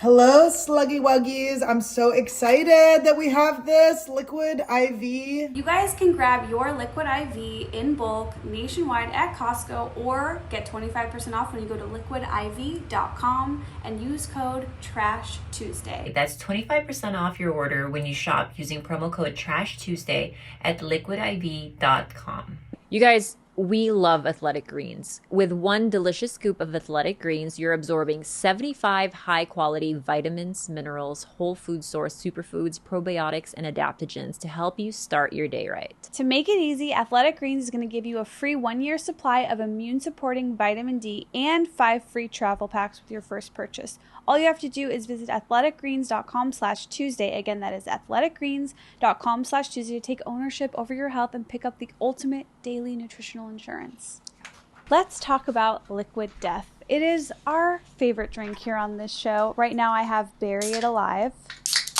Hello, Sluggy Wuggies. I'm so excited that we have this Liquid IV. You guys can grab your Liquid IV in bulk nationwide at Costco or get 25% off when you go to liquidiv.com and use code TRASHTUESDAY. That's 25% off your order when you shop using promo code TRASHTUESDAY at liquidiv.com. You guys, we love Athletic Greens. With one delicious scoop of Athletic Greens, you're absorbing 75 high-quality vitamins, minerals, whole food source superfoods, probiotics, and adaptogens to help you start your day right. To make it easy, Athletic Greens is going to give you a free 1-year supply of immune-supporting vitamin D and 5 free travel packs with your first purchase. All you have to do is visit athleticgreens.com/Tuesday. Again, that is athleticgreens.com/Tuesday to take ownership over your health and pick up the ultimate daily nutritional insurance. Let's talk about Liquid Death. It is our favorite drink here on this show. Right now I have Bury It Alive.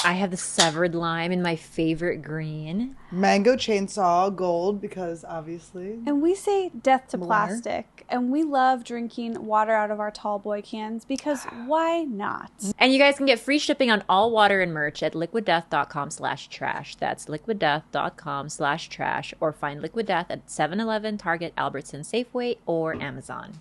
I have the severed lime in my favorite green. Mango Chainsaw Gold, because obviously. And we say death to More. plastic. And we love drinking water out of our tall boy cans because why not? And you guys can get free shipping on all water and merch at liquiddeath.com/trash. That's liquiddeath.com/trash, or find Liquid Death at 7-Eleven, Target, Albertson, Safeway, or Amazon.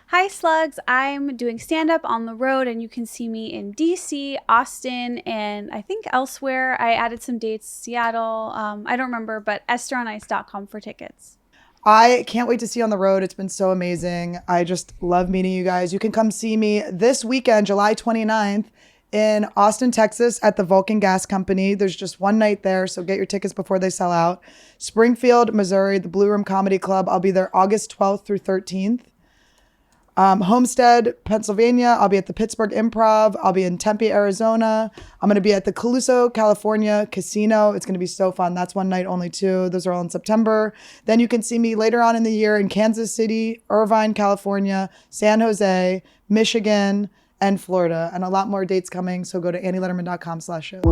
Hi Slugs, I'm doing stand-up on the road and you can see me in DC, Austin, and I think elsewhere. I added some dates, Seattle, I don't remember, but EstherOnIce.com for tickets. I can't wait to see you on the road. It's been so amazing. I just love meeting you guys. You can come see me this weekend, July 29th, in Austin, Texas at the Vulcan Gas Company. There's just one night there, so get your tickets before they sell out. Springfield, Missouri, the Blue Room Comedy Club. I'll be there August 12th through 13th. Homestead, Pennsylvania, I'll be at the Pittsburgh Improv. I'll be in Tempe, Arizona. I'm going to be at the Caluso, California Casino. It's going to be so fun. That's one night only too. Those are all in September. Then you can see me later on in the year in Kansas City, Irvine, California, San Jose, Michigan, and Florida. And a lot more dates coming. So go to annieletterman.com/shows.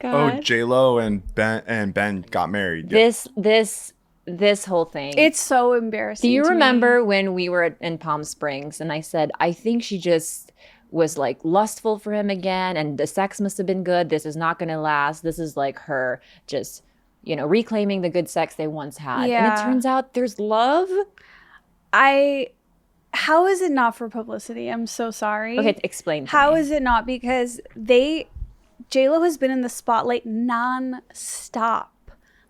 Oh, J-Lo and Ben got married. This whole thing. It's so embarrassing. Do you to remember me. when we were in Palm Springs and I said, I think she just was like lustful for him again and the sex must have been good. This is not going to last. This is like her just, reclaiming the good sex they once had. Yeah. And it turns out there's love. How is it not for publicity? I'm so sorry. Okay, explain to How me. is it not? Because J-Lo has been in the spotlight non-stop,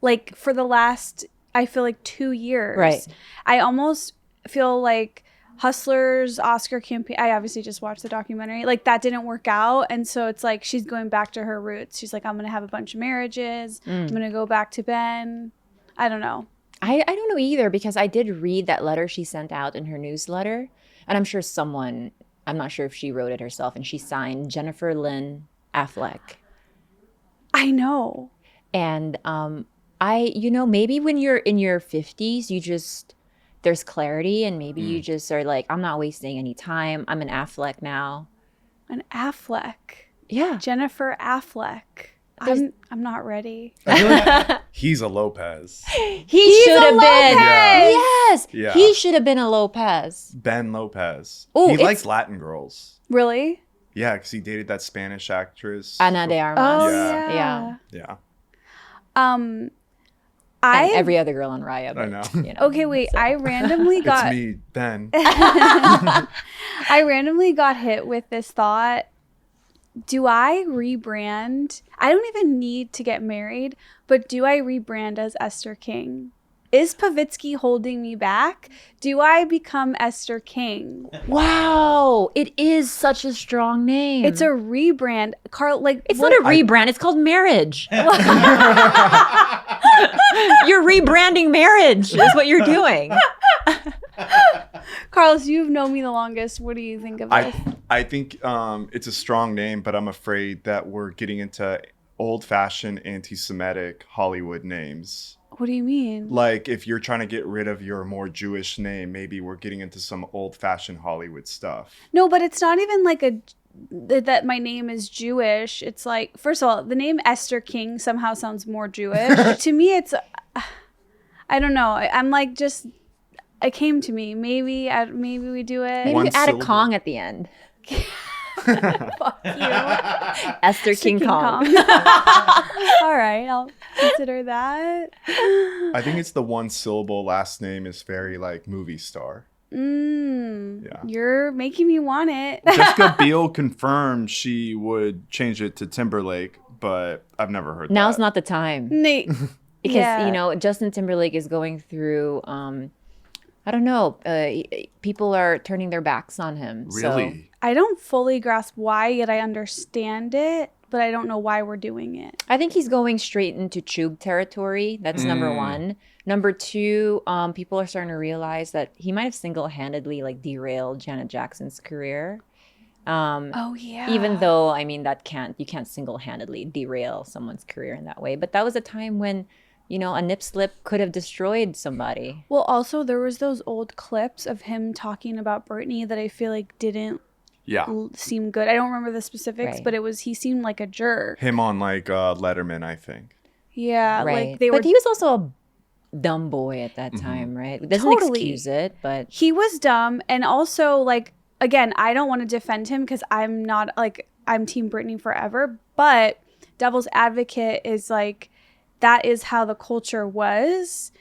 like for the last, I feel like 2 years. Right. I almost feel like Hustler's Oscar campaign, I obviously just watched the documentary, like that didn't work out. And so it's like she's going back to her roots. She's like, I'm going to have a bunch of marriages. I'm going to go back to Ben. I don't know. I don't know either, because I did read that letter she sent out in her newsletter. And I'm sure I'm not sure if she wrote it herself, and she signed Jennifer Lynn Affleck. I know. And maybe when you're in your 50s, there's clarity, and maybe you just are like, I'm not wasting any time. I'm an Affleck now. An Affleck. Yeah. Jennifer Affleck. I'm not ready. I feel like he's a Lopez. He should have been. Yeah. Yes. Yeah. He should have been a Lopez. Ben Lopez. Ooh, he it's- likes Latin girls. Really? Yeah, because he dated that Spanish actress. Ana de Armas. Oh, Yeah. yeah. Yeah. And every other girl on Raya. I But, know. Okay, wait. I randomly got It's me, Ben. I randomly got hit with this thought. Do I rebrand? I don't even need to get married, but do I rebrand as Esther King? Is Pavitsky holding me back? Do I become Esther King? Wow. It is such a strong name. It's a rebrand. It's not a rebrand. It's called marriage. You're rebranding marriage is what you're doing. Carlos, you've known me the longest. What do you think of this? I think it's a strong name, but I'm afraid that we're getting into old-fashioned anti-Semitic Hollywood names. What do you mean? Like, if you're trying to get rid of your more Jewish name, maybe we're getting into some old-fashioned Hollywood stuff. No, but it's not even like that my name is Jewish. It's like, first of all, the name Esther King somehow sounds more Jewish. To me, it's, I don't know. I'm like, just, it came to me. Maybe we do it. Maybe One you add a syllable. Kong at the end. Fuck you. Esther King Kong. All right, I'll consider that. I think it's the one syllable last name is very like movie star. Yeah. You're making me want it. Jessica Biel confirmed she would change it to Timberlake, but I've never heard Now's that. not the time. Nate. Because, Yeah. you know, Justin Timberlake is going through, I don't know, people are turning their backs on him. So. Really? I don't fully grasp why, yet I understand it, but I don't know why we're doing it. I think he's going straight into tube territory. That's number one. Number two, people are starting to realize that he might have single-handedly like derailed Janet Jackson's career. Oh yeah. Even though, I mean, you can't single-handedly derail someone's career in that way. But that was a time when, you know, a nip slip could have destroyed somebody. Well, also there was those old clips of him talking about Britney that I feel like didn't Yeah. seem good. I don't remember the specifics, Right. but he seemed like a jerk. Him on like Letterman, I think. Yeah, Right. like they were. But he was also a dumb boy at that time, right? It doesn't Totally. excuse it, but He was dumb, and also like again, I don't want to defend him because I'm not like I'm Team Britney forever, but devil's advocate is like that is how the culture was.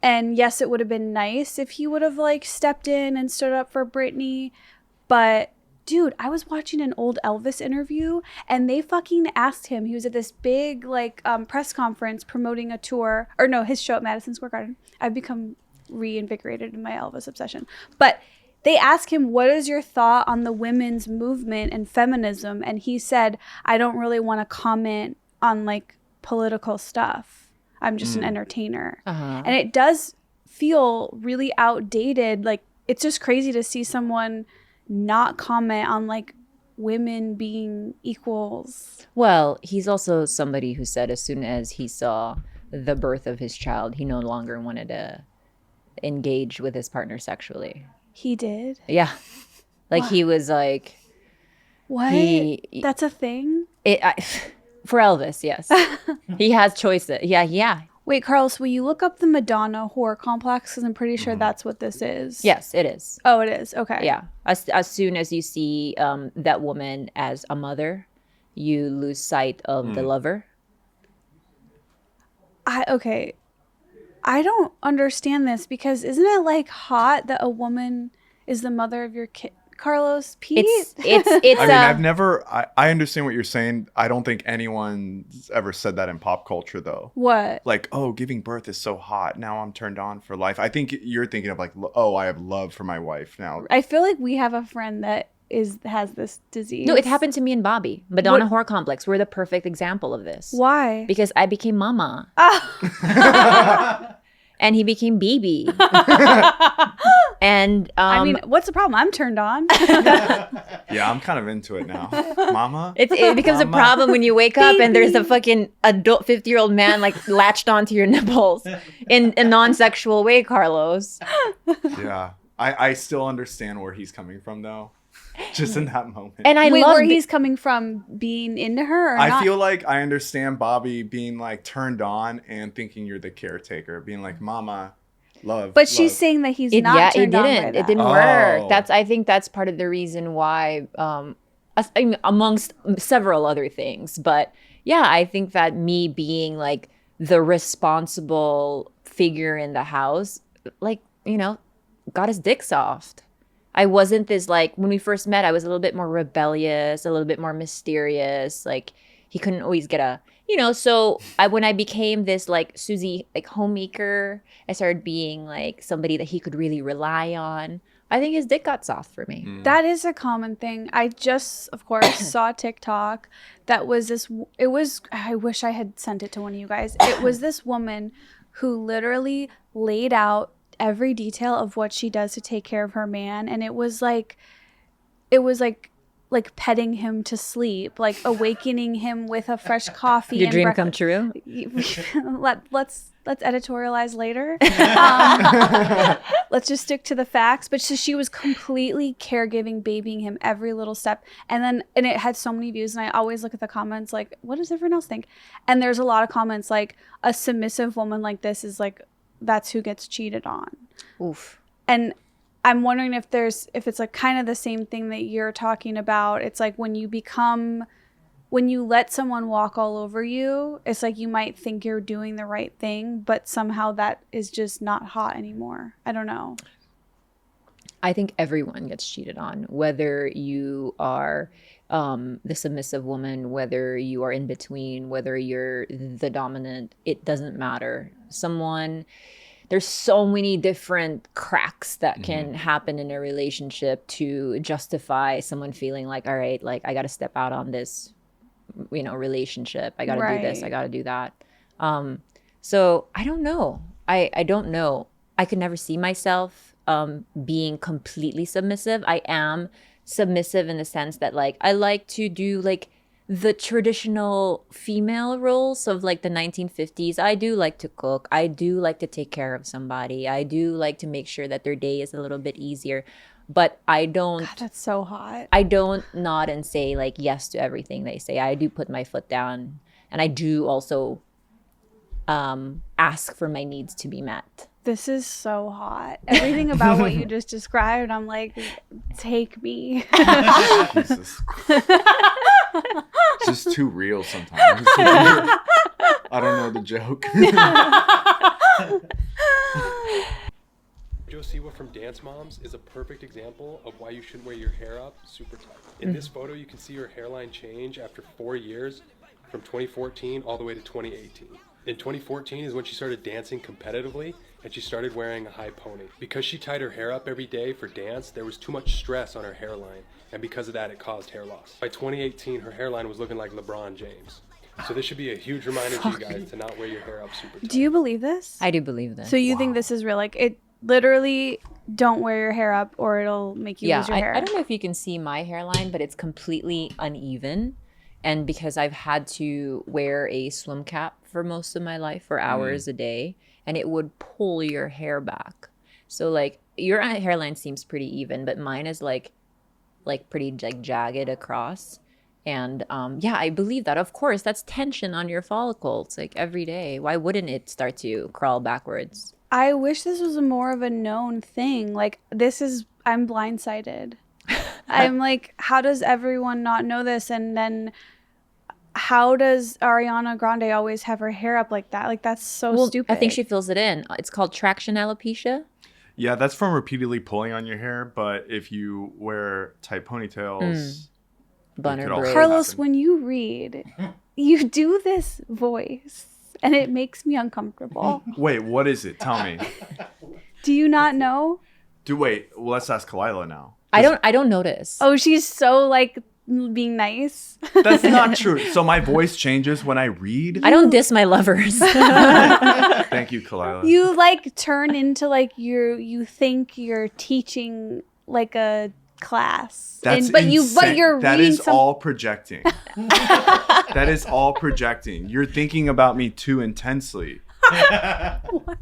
And yes, it would have been nice if he would have like stepped in and stood up for Britney, but dude, I was watching an old Elvis interview and they fucking asked him. He was at this big like press conference promoting a tour, or no, his show at Madison Square Garden. I've become reinvigorated in my Elvis obsession. But they asked him, what is your thought on the women's movement and feminism? And he said, I don't really want to comment on like political stuff. I'm just an entertainer. Uh-huh. And it does feel really outdated. Like, it's just crazy to see someone not comment on like women being equals. well, he's also somebody who said as soon as he saw the birth of his child, he no longer wanted to engage with his partner sexually. He did. Yeah. Like he was like, What? He- That's a thing? for Elvis, yes. He has choices. Yeah. Wait, Carlos, will you look up the Madonna horror complex? Because I'm pretty sure that's what this is. Yes, it is. Oh, it is. Okay. Yeah. As soon as you see that woman as a mother, you lose sight of the lover. Okay. I don't understand this because isn't it like hot that a woman is the mother of your kid? Carlos, Pete? It's I mean, I've never. I understand what you're saying. I don't think anyone's ever said that in pop culture, though. What? Like, oh, giving birth is so hot. Now I'm turned on for life. I think you're thinking of like, oh, I have love for my wife now. I feel like we have a friend that has this disease. No, it happened to me and Bobby. Madonna What? Horror Complex. We're the perfect example of this. Why? Because I became mama. Ah. And he became BB. And I mean, what's the problem? I'm turned on. Yeah, I'm kind of into it now. Mama? it becomes a Mama. problem when you wake up and there's a fucking adult 50-year-old man like latched onto your nipples in a non-sexual way, Carlos. Yeah. I still understand where he's coming from, though. Just in that moment. And I Wait, love where he's coming from being into her or I not? feel like I understand Bobby being like turned on and thinking you're the caretaker, being like, Mama, love. But she's love." saying that he's it not didn't. turned on by that. It didn't Oh. work. I think that's part of the reason why, amongst several other things. But yeah, I think that me being like the responsible figure in the house, like, you know, got his dick soft. I wasn't this like, when we first met, I was a little bit more rebellious, a little bit more mysterious. Like he couldn't always get a, you know, so when I became this like Susie, like homemaker, I started being like somebody that he could really rely on. I think his dick got soft for me. That is a common thing. I just, of course, saw TikTok that was this, I wish I had sent it to one of you guys. It was this woman who literally laid out every detail of what she does to take care of her man. And it was like like petting him to sleep, like awakening him with a fresh coffee. Your and dream come true? Let's editorialize later. Let's just stick to the facts. But she was completely caregiving, babying him every little step. And it had so many views. And I always look at the comments like, what does everyone else think? And there's a lot of comments like, a submissive woman like this is like, that's who gets cheated on. Oof. And I'm wondering if it's like kind of the same thing that you're talking about. It's like when you let someone walk all over you, it's like you might think you're doing the right thing, but somehow that is just not hot anymore. I don't know. I think everyone gets cheated on, whether you are the submissive woman, whether you are in between, whether you're the dominant, it doesn't matter. There's so many different cracks that can happen in a relationship to justify someone feeling like, all right, like I got to step out on this, relationship. I got to do this. I got to do that. So I don't know. I don't know. I could never see myself being completely submissive. I am submissive in the sense that like I like to do like the traditional female roles of like the 1950s. I do like to cook. I do like to take care of somebody. I do like to make sure that their day is a little bit easier. But I don't. God, that's so hot. I don't nod and say like yes to everything they say. I do put my foot down, and I do also ask for my needs to be met. This is so hot. Everything about what you just described, I'm like, take me. Jesus. It's just too real sometimes. I don't know the joke. Joe Siwa from Dance Moms is a perfect example of why you shouldn't wear your hair up super tight. In this photo, you can see her hairline change after 4 years from 2014 all the way to 2018. In 2014 is when she started dancing competitively and she started wearing a high pony. Because she tied her hair up every day for dance, there was too much stress on her hairline, and because of that, it caused hair loss. By 2018, her hairline was looking like LeBron James. So this should be a huge reminder to you guys to not wear your hair up super tight. Do you believe this? I do believe this. So you think this is real? Like it literally, don't wear your hair up or it'll make you lose your hair. I don't know if you can see my hairline, but it's completely uneven. And because I've had to wear a swim cap for most of my life for hours a day, and it would pull your hair back. So like your hairline seems pretty even, but mine is like pretty like jagged across. And I believe that. Of course, that's tension on your follicles like every day. Why wouldn't it start to crawl backwards? I wish this was more of a known thing. Like I'm blindsided. I'm like, how does everyone not know this? And then how does Ariana Grande always have her hair up like that? Like, that's so stupid. I think she fills it in. It's called traction alopecia. Yeah, that's from repeatedly pulling on your hair. But if you wear tight ponytails, Bunner braids. Carlos, when you read, you do this voice, and it makes me uncomfortable. Wait, what is it? Tell me. Do you not know? Let's ask Khalyla now. I don't notice. Oh, she's so like being nice. That's not true. So my voice changes when I read? I don't diss my lovers. Thank you, Khalyla. You like turn into like you think you're teaching like a class. That's but insane. You're that reading is all projecting. That is all projecting. You're thinking about me too intensely. What?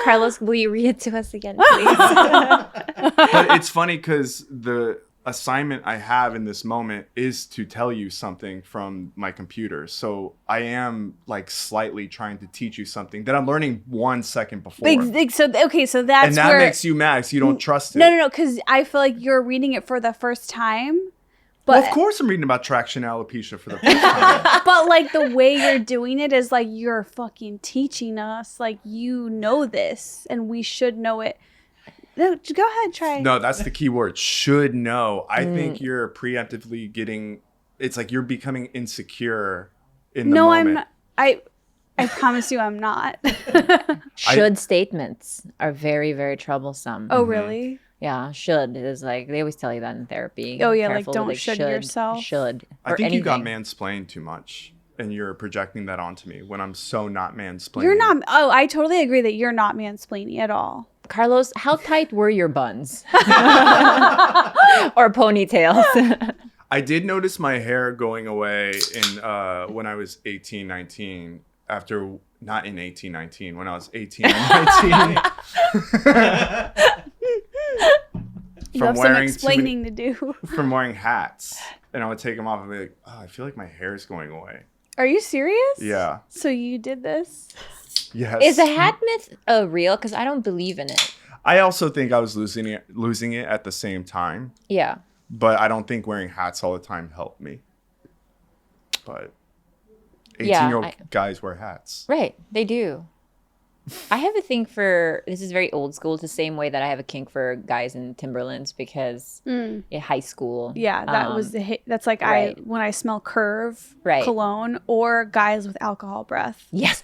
Carlos, will you read it to us again, please? But it's funny because the assignment I have in this moment is to tell you something from my computer. So I am like slightly trying to teach you something that I'm learning 1 second before. So that's and that where makes you mad. So you don't trust it. No, because I feel like you're reading it for the first time. But Well, of course I'm reading about traction alopecia for the first time. but like the way you're doing it is like you're fucking teaching us. Like you know this, and we should know it. No, go ahead, try. No, that's the key word. Should know. I think you're preemptively getting. It's like you're becoming insecure in the moment. No, I'm not. I promise you, I'm not. Should statements are very, very troublesome. Oh, really? Yeah, should is like they always tell you that in therapy. Oh, yeah, like, Careful don't with, should yourself. Should. I or think you got anything. mansplained too much, and you're projecting that onto me when I'm so not mansplaining. You're not. Oh, I totally agree that you're not mansplaining at all. Carlos, how tight were your buns? or ponytails. I did notice my hair going away in when I was 18, 19. After not in 18, 19. When I was 18 and 19. You have some explaining to do. From wearing hats, and I would take them off and be like, "Oh, I feel like my hair is going away." Are you serious? Yeah. So you did this? Yes. Is the hat myth real? Because I don't believe in it. I also think I was losing it at the same time. Yeah. But I don't think wearing hats all the time helped me. But 18-year-old guys wear hats. Right, they do. I have a thing for, this is very old school. It's the same way that I have a kink for guys in Timberlands because in high school. Yeah, that was the hit. That's like when I smell Curve cologne or guys with alcohol breath. Yes.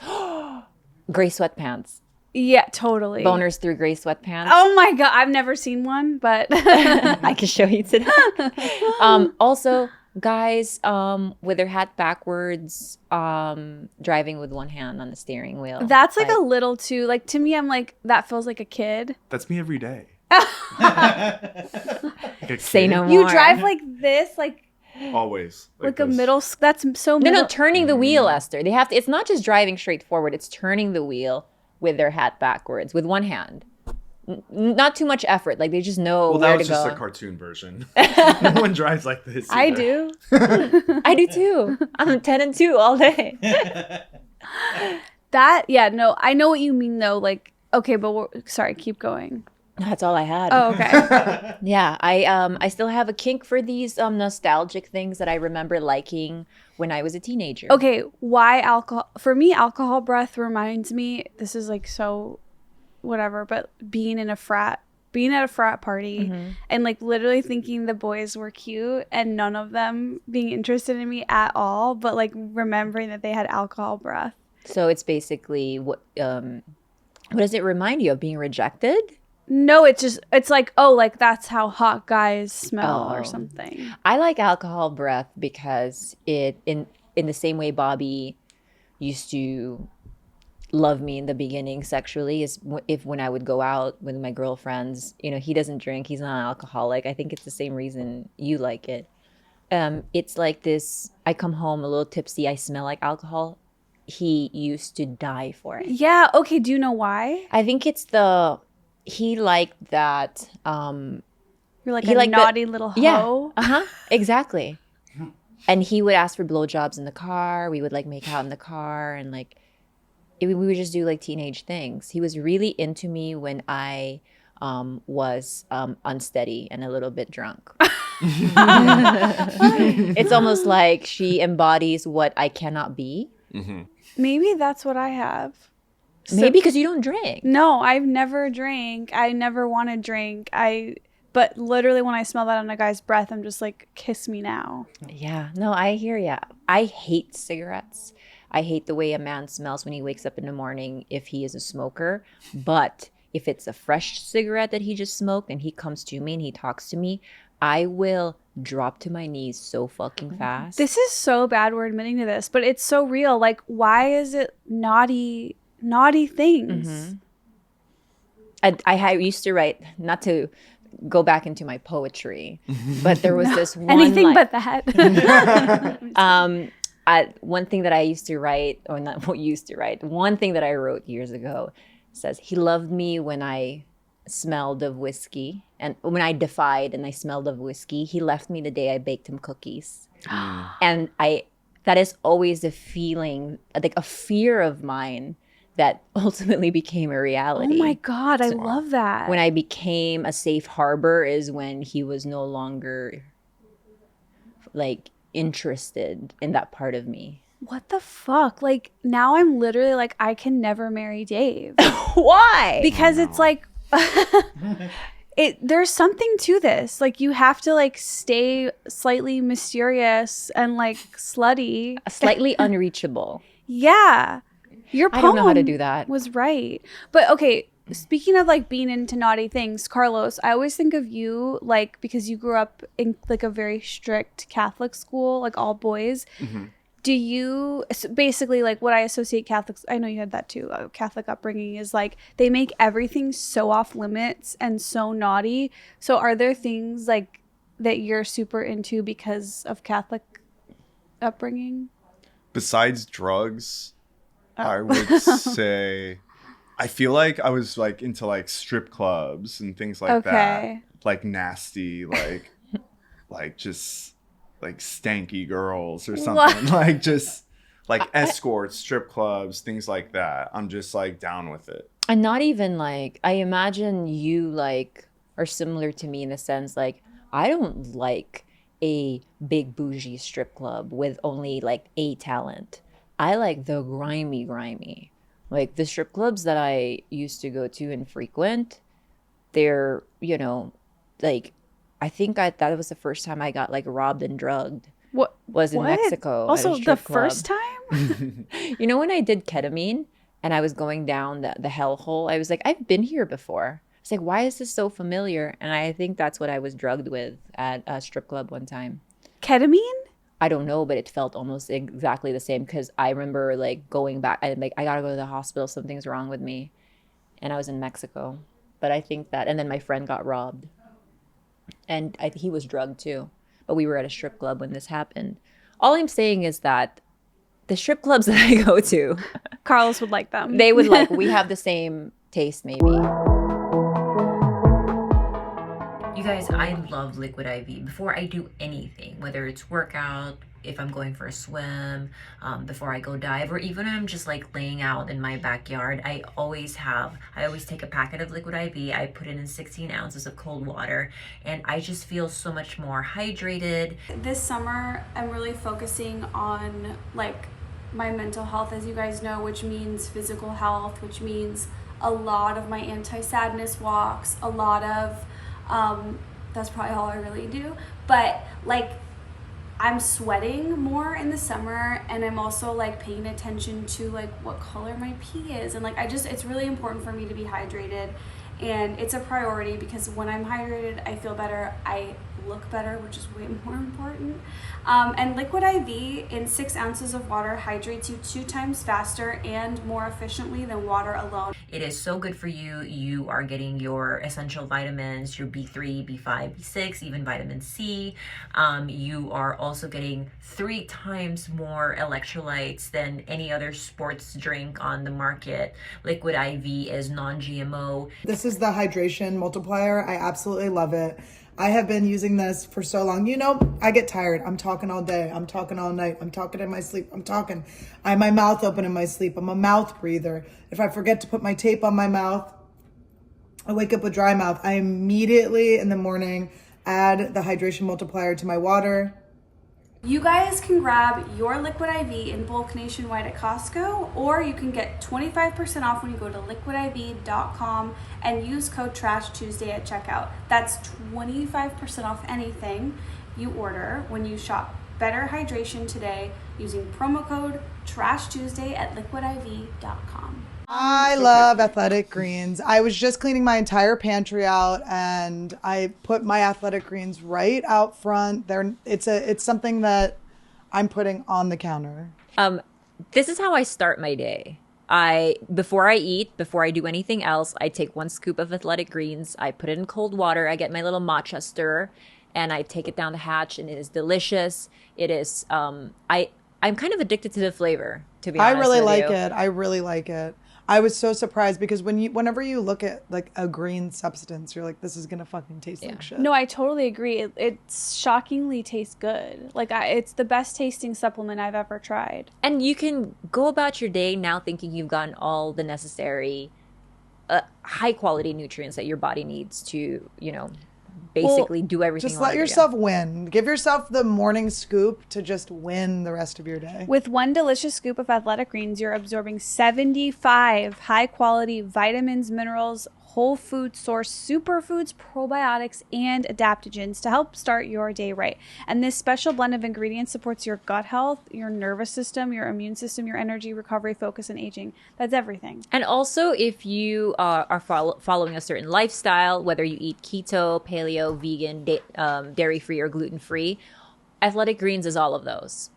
Gray sweatpants. Yeah, totally. Boners through gray sweatpants. Oh my God. I've never seen one, but I can show you today. Also, guys with their hat backwards, driving with one hand on the steering wheel. That's like a little too, like to me, I'm like, that feels like a kid. That's me every day. Say no more. You drive like this, like always. Like a middle, that's so middle. No, turning the wheel, Esther. They have to, it's not just driving straight forward, it's turning the wheel with their hat backwards with one hand. Not too much effort. Like they just know where to go. Well, that was just a cartoon version. No one drives like this. I do. I do too. I'm 10 and 2 all day. No, I know what you mean though. Like, okay, but sorry, keep going. That's all I had. Oh, okay. Yeah, I still have a kink for these nostalgic things that I remember liking when I was a teenager. Okay, why alcohol? For me, alcohol breath reminds me. This is like so. Whatever, but being at a frat party and like literally thinking the boys were cute and none of them being interested in me at all, but like remembering that they had alcohol breath. So it's basically what does it remind you of, being rejected? No, it's like, oh, like that's how hot guys smell or something. I like alcohol breath because it in the same way Bobby used to love me in the beginning sexually is when I would go out with my girlfriends, he doesn't drink, he's not an alcoholic. I think it's the same reason you like it. It's like this, I come home a little tipsy, I smell like alcohol. He used to die for it. Yeah, okay, do you know why? I think it's he liked that you're like a naughty little hoe. Yeah, exactly. And he would ask for blowjobs in the car, we would like make out in the car, and like we would just do like teenage things. He was really into me when I was unsteady and a little bit drunk. It's almost like she embodies what I cannot be. Mm-hmm. Maybe that's what I have. Maybe because you don't drink. No, I've never drank. I never want to drink. But literally when I smell that on a guy's breath, I'm just like, kiss me now. Yeah, no, I hear ya. I hate cigarettes. I hate the way a man smells when he wakes up in the morning if he is a smoker. But if it's a fresh cigarette that he just smoked and he comes to me and he talks to me, I will drop to my knees so fucking fast. This is so bad we're admitting to this, but it's so real. Like, why is it naughty things? Mm-hmm. I used to write, not to go back into my poetry, but there was this one anything but that. One thing that I used to write, or not what used to write, one thing that I wrote years ago says, he loved me when I smelled of whiskey, and when I defied and I smelled of whiskey. He left me the day I baked him cookies. And that is always a feeling, like a fear of mine that ultimately became a reality. Oh my God, I love that. When I became a safe harbor is when he was no longer like interested in that part of me. What the fuck? Like, now I'm literally like, I can never marry Dave. Why? Because it's like, there's something to this. Like, you have to like stay slightly mysterious and like slutty. Slightly unreachable. Yeah. Your poem I don't know how to do that. Was right. But okay, speaking of like being into naughty things, Carlos, I always think of you like, because you grew up in like a very strict Catholic school, like all boys. Mm-hmm. Do you basically like what I associate Catholics? I know you had that too. Catholic upbringing is like they make everything so off limits and so naughty. So are there things like that you're super into because of Catholic upbringing? Besides drugs, I would say I feel like I was like into like strip clubs and things like that. Like nasty, like just like stanky girls or something. What? Like just like escorts, strip clubs, things like that. I'm just like down with it. And not even like, I imagine you like are similar to me in the sense like, I don't like a big bougie strip club with only like a talent. I like the grimy. Like the strip clubs that I used to go to and frequent, they're, you know, like, I think that was the first time I got like robbed and drugged. What was in Mexico. Also, at a strip the club. first time? You know, when I did ketamine and I was going down the hellhole, I was like, I've been here before. It's like, why is this so familiar? And I think that's what I was drugged with at a strip club one time. Ketamine? I don't know, but it felt almost exactly the same because I remember like going back and like, I gotta go to the hospital. Something's wrong with me. And I was in Mexico. But I think that, and then my friend got robbed. And he was drugged too. But we were at a strip club when this happened. All I'm saying is that the strip clubs that I go to, Carlos would like them. They would like, we have the same taste maybe. You guys, I love Liquid IV. Before I do anything, whether it's workout, if I'm going for a swim, before I go dive, or even I'm just like laying out in my backyard, I always take a packet of Liquid IV. I put it in 16 ounces of cold water, and I just feel so much more hydrated. This summer, I'm really focusing on like my mental health, as you guys know, which means physical health, which means a lot of my anti-sadness walks, a lot of, that's probably all I really do, but like, I'm sweating more in the summer, and I'm also like paying attention to like what color my pee is, and like it's really important for me to be hydrated, and it's a priority because when I'm hydrated, I feel better, I look better, which is way more important. And Liquid IV in 6 ounces of water hydrates you 2 times faster and more efficiently than water alone. It is so good for you. You are getting your essential vitamins, your B3, B5, B6, even vitamin C. You are also getting 3 times more electrolytes than any other sports drink on the market. Liquid IV is non-GMO. This is the hydration multiplier. I absolutely love it. I have been using this for so long. You know, I get tired. I'm talking all day. I'm talking all night. I'm talking in my sleep. I have my mouth open in my sleep. I'm a mouth breather. If I forget to put my tape on my mouth, I wake up with dry mouth. I immediately in the morning add the hydration multiplier to my water. You guys can grab your Liquid IV in bulk nationwide at Costco, or you can get 25% off when you go to liquidiv.com and use code TRASHTUESDAY at checkout. That's 25% off anything you order when you shop Better Hydration today using promo code TRASHTUESDAY at liquidiv.com. I love Athletic Greens. I was just cleaning my entire pantry out, and I put my Athletic Greens right out front. It's something that I'm putting on the counter. This is how I start my day. Before I eat, before I do anything else, I take 1 scoop of Athletic Greens. I put it in cold water. I get my little matcha stir, and I take it down the hatch, and it is delicious. It is. I'm kind of addicted to the flavor, to be honest. I really like it. I was so surprised because whenever you look at like a green substance, you're like, this is gonna fucking taste like shit. No, I totally agree. It shockingly tastes good. Like it's the best tasting supplement I've ever tried. And you can go about your day now thinking you've gotten all the necessary high quality nutrients that your body needs to, basically do everything. Just let yourself win. Give yourself the morning scoop to just win the rest of your day. With 1 delicious scoop of Athletic Greens, you're absorbing 75 high-quality vitamins, minerals, whole food source superfoods, probiotics, and adaptogens to help start your day right. And this special blend of ingredients supports your gut health, your nervous system, your immune system, your energy, recovery, focus, and aging. That's everything. And also, if you are following a certain lifestyle, whether you eat keto, paleo, vegan, dairy-free, or gluten-free, Athletic Greens is all of those.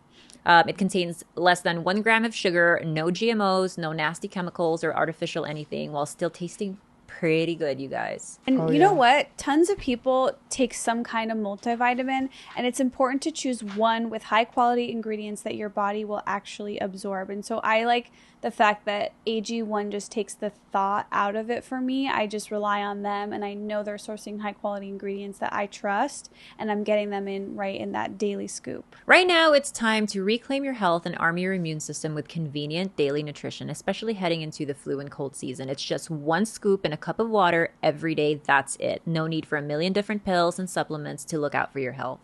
It contains less than 1 gram of sugar, no GMOs, no nasty chemicals or artificial anything, while still tasting pretty good, you guys. And you know what? Tons of people take some kind of multivitamin, and it's important to choose one with high quality ingredients that your body will actually absorb. And so I like the fact that AG1 just takes the thought out of it for me. I just rely on them, and I know they're sourcing high quality ingredients that I trust, and I'm getting them in right in that daily scoop. Right now, it's time to reclaim your health and arm your immune system with convenient daily nutrition, especially heading into the flu and cold season. It's just one scoop in a cup of water every day. That's it. No need for a million different pills and supplements to look out for your health.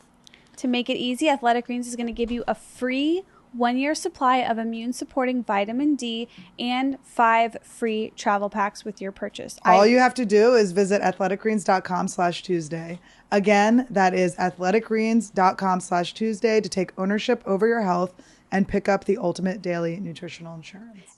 To make it easy, Athletic Greens is going to give you a free 1-year supply of immune-supporting vitamin D and 5 free travel packs with your purchase. All you have to do is visit athleticgreens.com/Tuesday. Again, that is athleticgreens.com/Tuesday to take ownership over your health and pick up the ultimate daily nutritional insurance.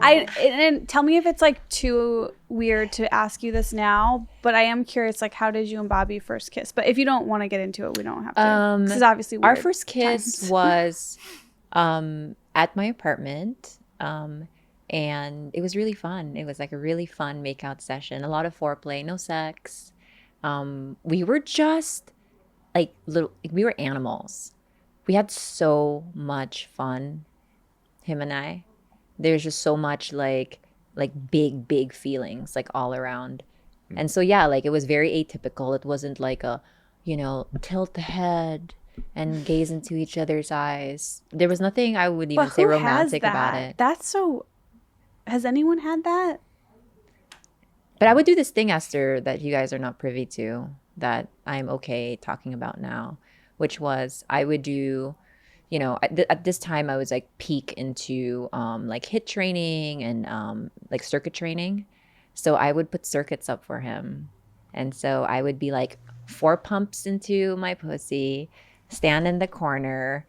And tell me if it's like too weird to ask you this now, but I am curious, like, how did you and Bobby first kiss? But if you don't want to get into it, we don't have to. This is obviously weird. Our first kiss was at my apartment, and it was really fun. It was like a really fun makeout session, a lot of foreplay, no sex. We were just like we were animals. We had so much fun, him and I. There's just so much like big feelings like all around. And so yeah, like it was very atypical. It wasn't like a, tilt the head and gaze into each other's eyes. There was nothing I would even say romantic about it. Has anyone had that? But I would do this thing, Esther, that you guys are not privy to, that I'm okay talking about now, which was I would do, at this time I was like peak into like HIIT training and like circuit training. So I would put circuits up for him. And so I would be like 4 pumps into my pussy, stand in the corner,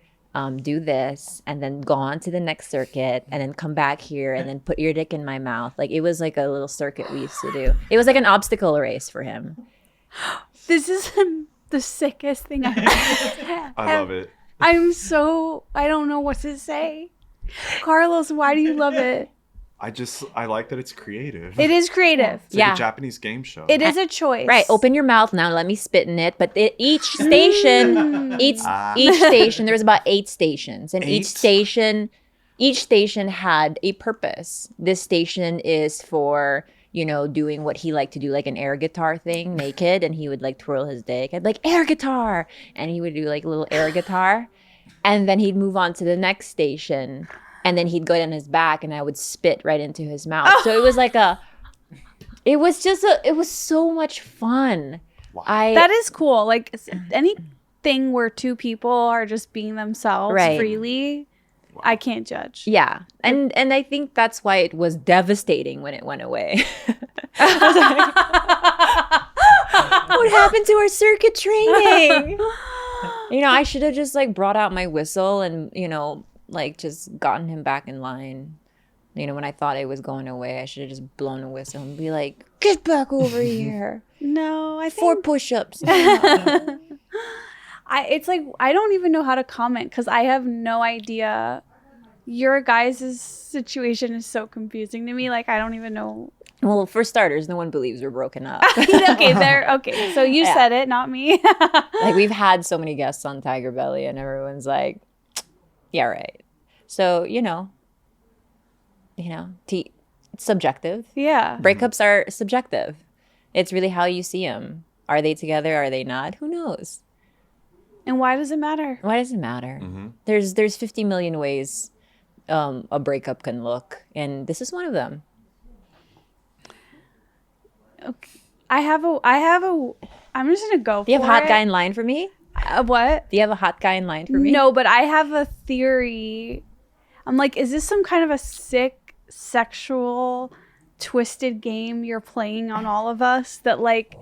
do this, and then go on to the next circuit, and then come back here and then put your dick in my mouth. Like it was like a little circuit we used to do. It was like an obstacle race for him. This is the sickest thing I've ever I love it. I don't know what to say. Carlos, why do you love it? I like that it's creative. It is creative. It's like a Japanese game show. It is a choice. Right. Open your mouth now. Let me spit in it. But each station, each station, there was about 8 stations. And each station had a purpose. This station is for, doing what he liked to do, like an air guitar thing naked. And he would like twirl his dick. I'd be like, air guitar. And he would do like a little air guitar. And then he'd move on to the next station. And then he'd go down his back and I would spit right into his mouth. So it was like it was so much fun. Wow. That is cool. Like anything where 2 people are just being themselves freely, I can't judge. Yeah. And I think that's why it was devastating when it went away. What happened to our circuit training? I should have just like brought out my whistle and, like just gotten him back in line. When I thought it was going away, I should have just blown a whistle and be like, get back over here. No, I think 4 push-ups. it's like I don't even know how to comment because I have no idea. Your guys' situation is so confusing to me. Like I don't even know. Well, for starters, no one believes we're broken up. Okay. So you said it, not me. Like we've had so many guests on Tiger Belly and everyone's like, yeah, right. So, it's subjective. Yeah. Breakups are subjective. It's really how you see them. Are they together? Are they not? Who knows? And why does it matter? Why does it matter? Mm-hmm. There's 50 million ways a breakup can look, and this is one of them. Okay. I'm just gonna go. Do you have a hot guy in line for me? What? Do you have a hot guy in line for me? No, but I have a theory. I'm like, is this some kind of a sick, sexual, twisted game you're playing on all of us? That like,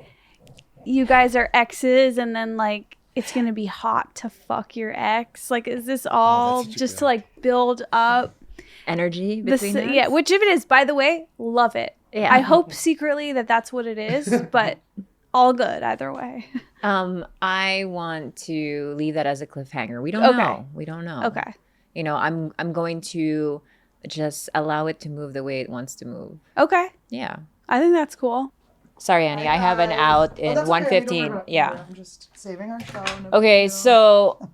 you guys are exes, and then like, it's gonna be hot to fuck your ex. Like, is this all just to like build up energy between us? Yeah, which if it is, by the way, love it. Yeah. I hope secretly that that's what it is, but all good either way. I want to leave that as a cliffhanger. We don't know. We don't know. Okay. I'm going to just allow it to move the way it wants to move. Okay. Yeah. I think that's cool. Sorry, Annie. I have an out in that's okay. 1:15. Yeah. I'm just saving our show. No Okay, big deal. so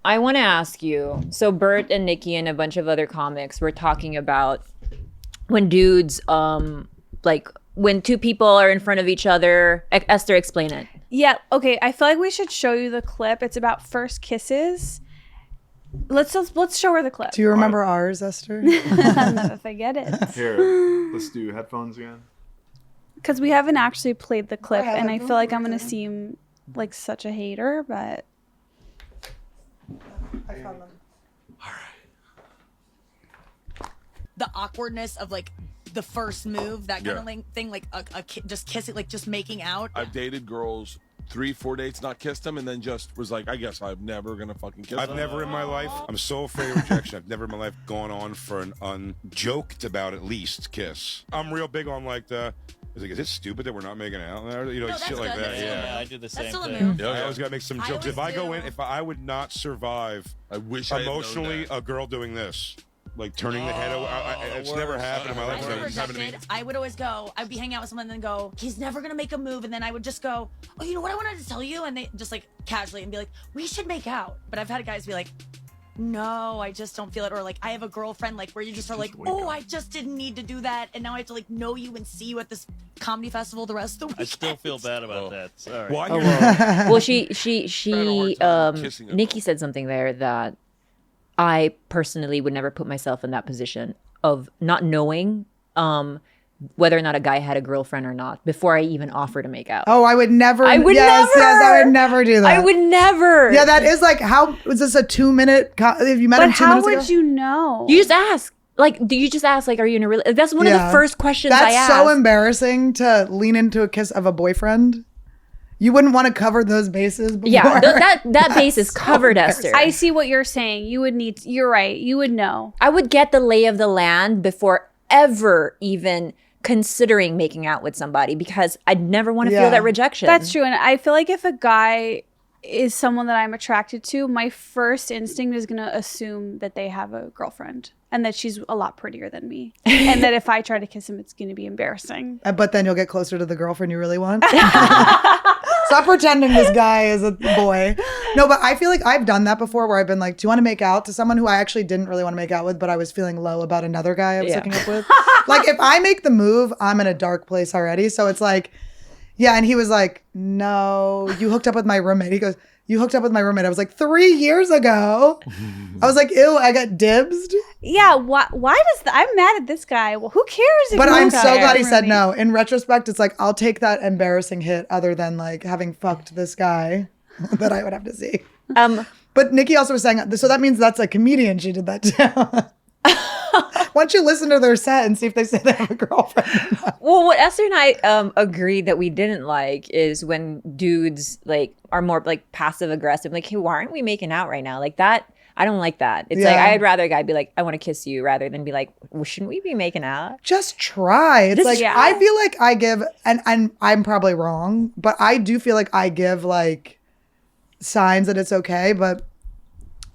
I want to ask you. So Bert and Nikki and a bunch of other comics were talking about when dudes like when two people are in front of each other. Esther, explain it. Yeah. Okay. I feel like we should show you the clip. It's about first kisses. Let's show her the clip. Do you remember ours, Esther? I don't know if I get it. Here, let's do headphones again. Because we haven't actually played the clip, I and I haven't. feel like I'm gonna seem like such a hater, but I found them. The awkwardness of like the first move, that kind Yeah. of thing, like just kissing, like just making out. I've dated girls 3-4 dates, not kissed them, and then just was like, I guess I'm never gonna fucking kiss I've them. never in my life, I'm so afraid of rejection. I've never in my life gone on for an unjoked about at least kiss. I'm real big on like is it stupid that we're not making out? You know, No, shit that's like good. that. That's Yeah. still I do the That's same still a thing. move. Yeah, I yeah. always gotta make some jokes. If I go in, if I would not survive I wish I had known emotionally that. a girl doing this, like turning the head over. It's never worse. happened in my life. I So never it's happened to me. rejected. I would always go. I'd be hanging out with someone and then go, he's never gonna make a move, and then I would just go, oh, you know what I wanted to tell you, and they just like casually and be like, we should make out. But I've had guys be like, no, I just don't feel it, or like I have a girlfriend, like where you just are like, oh, I just didn't need to do that, and now I have to like know you and see you at this comedy festival the rest of the weekend. I still feel bad about that. Sorry. Why? Well, she Had a hard time kissing a Nikki girl. said something there that I personally would never put myself in that position of not knowing whether or not a guy had a girlfriend or not before I even offer to make out. Oh, I would never. I would yes, never. Yes, I would never do that. I would never. Yeah, that is like, how was this a 2-minute? If you met him but 2 how minutes would ago? you know? You just ask. Like, do you just ask? Like, are you in a real? That's one of the Yeah. first questions I That's ask. so embarrassing to lean into a kiss of a boyfriend. You wouldn't want to cover those bases before. Yeah, that base is so covered, Esther. I see what you're saying. You would need. You're right. You would know. I would get the lay of the land before ever even considering making out with somebody because I'd never want to Yeah. feel that rejection. That's true, and I feel like if a guy is someone that I'm attracted to, my first instinct is gonna assume that they have a girlfriend and that she's a lot prettier than me, and that if I try to kiss him, it's gonna be embarrassing. But then you'll get closer to the girlfriend you really want. Stop pretending this guy is a boy. No, but I feel like I've done that before where I've been like, do you want to make out to someone who I actually didn't really want to make out with, but I was feeling low about another guy I was hooking up with? Like, if I make the move, I'm in a dark place already. So it's like, yeah. And he was like, no, you hooked up with my roommate. He goes, you hooked up with my roommate. I was like, 3 years ago. I was like, ew, I got dibsed. Yeah, why does I'm mad at this guy? Well, who cares? If But you I'm hook so up glad he with said me? no. In retrospect, it's like, I'll take that embarrassing hit other than like having fucked this guy that I would have to see. But Nikki also was saying, so that means that's a comedian she did that to. Why don't you listen to their set and see if they say they have a girlfriend or not? Well, what Esther and I agreed that we didn't like is when dudes like are more like passive aggressive. Like, hey, why aren't we making out right now? Like that. I don't like that. It's like Yeah. I'd rather a guy be like, I want to kiss you, rather than be like, well, shouldn't we be making out? Just try. It's like, yeah. I feel like I give, and I'm probably wrong, but I do feel like I give like signs that it's okay, but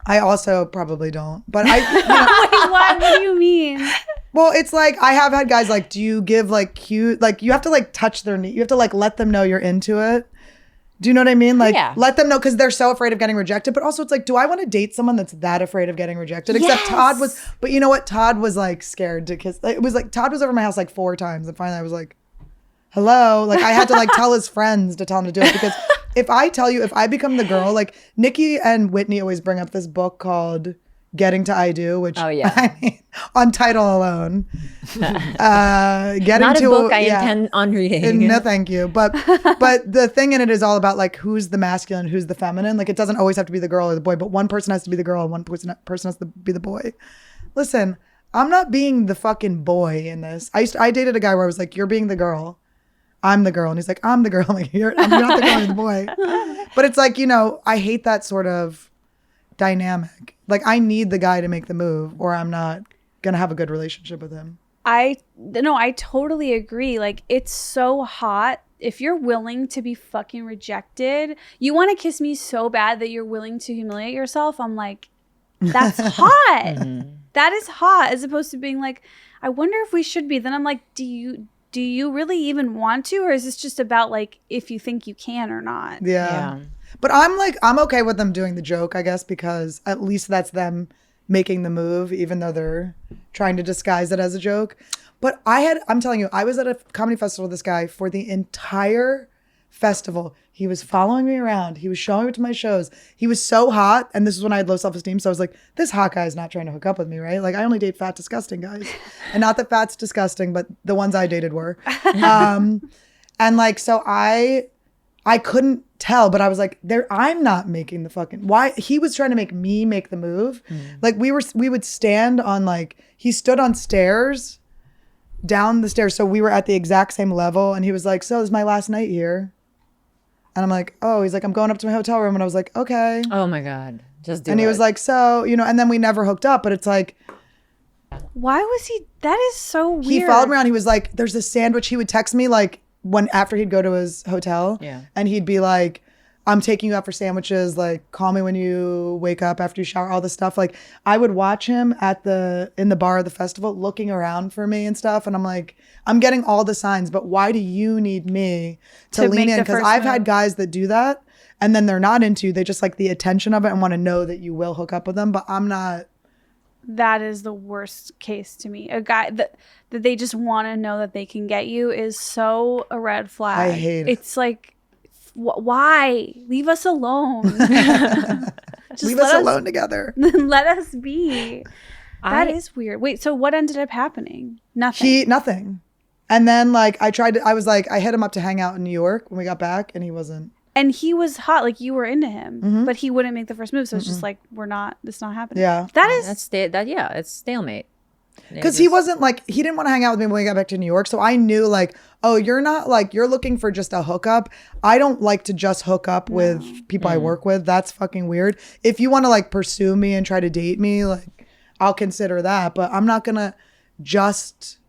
I also probably don't. But I, you know, Wait, what do you mean? well, it's like I have had guys like, do you give like cute, like you have to like touch their knee. You have to like let them know you're into it. Do you know what I mean? Like let them know because they're so afraid of getting rejected. But also it's like, do I want to date someone that's that afraid of getting rejected? Except Todd was, but you know what? Todd was like scared to kiss. It was like Todd was over my house like 4 times. And finally I was like, hello. Like I had to like tell his friends to tell him to do it because if I tell you, if I become the girl, like Nikki and Whitney always bring up this book called Getting to I Do, which I mean, on title alone, getting Not to a book I intend on reading. No, thank you. But the thing in it is all about like who's the masculine, who's the feminine. Like it doesn't always have to be the girl or the boy, but one person has to be the girl and one person has to be the boy. Listen, I'm not being the fucking boy in this. I dated a guy where I was like, you're being the girl. I'm the girl. And he's like, I'm the girl. I'm like, you're not the girl, you're the boy. But it's like, you know, I hate that sort of dynamic. Like I need the guy to make the move or I'm not going to have a good relationship with him. I totally agree. Like it's so hot. If you're willing to be fucking rejected, you want to kiss me so bad that you're willing to humiliate yourself. I'm like, that's hot. That is hot, as opposed to being like, I wonder if we should be. Then I'm like, do you really even want to, or is this just about like if you think you can or not? Yeah. But I'm okay with them doing the joke, I guess, because at least that's them making the move, even though they're trying to disguise it as a joke. But I'm telling you, I was at a comedy festival with this guy for the entire festival. He was following me around. He was showing up to my shows. He was so hot. And this is when I had low self-esteem. So I was like, this hot guy is not trying to hook up with me, right? Like, I only date fat, disgusting guys. And not that fat's disgusting, but the ones I dated were. And like, so I couldn't tell, but I was like, I'm not making the fucking, why? He was trying to make me make the move. Like we would stand on like, he stood on stairs, down the stairs. So we were at the exact same level. And he was like, so this is my last night here. And I'm like, oh, he's like, I'm going up to my hotel room. And I was like, okay. Oh my God. Just do it. And he was like, so, and then we never hooked up, but it's like. Why was he, that is so weird. He followed me around. He was like, there's this sandwich. He would text me like after he'd go to his hotel. Yeah. And he'd be like, I'm taking you out for sandwiches. Like, call me when you wake up after you shower, all this stuff. Like, I would watch him in the bar of the festival looking around for me and stuff. And I'm like, I'm getting all the signs, but why do you need me to lean in? Because I've had guys that do that and then they're not into you. They just like the attention of it and want to know that you will hook up with them. But I'm not. That is the worst case to me. A guy that they just want to know that they can get you is so a red flag. I hate it. It's like, why? Leave us alone. Leave us alone together. Let us be. That is weird. Wait, so what ended up happening? Nothing. Nothing. And then like I hit him up to hang out in New York when we got back and he wasn't. And he was hot, like you were into him, but he wouldn't make the first move. So it's just like, it's not happening. Yeah. It's stalemate. Because he wasn't like, he didn't want to hang out with me when we got back to New York. So I knew like, oh, you're not like, you're looking for just a hookup. I don't like to just hook up with people I work with. That's fucking weird. If you want to like pursue me and try to date me, like I'll consider that. But I'm not going to just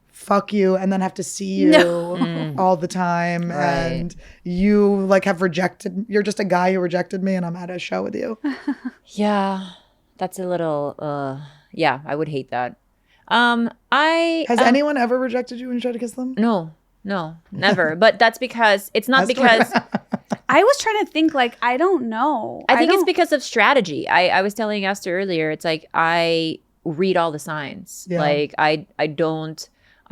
fuck you and then have to see you all the time. Right. And you like you're just a guy who rejected me and I'm at a show with you. Yeah, that's a little, yeah, I would hate that. Has anyone ever rejected you when you tried to kiss them? No, never. But that's because it's not because I was trying to think like, I don't know. I think it's because of strategy. I was telling Esther earlier, it's like I read all the signs. Yeah. Like I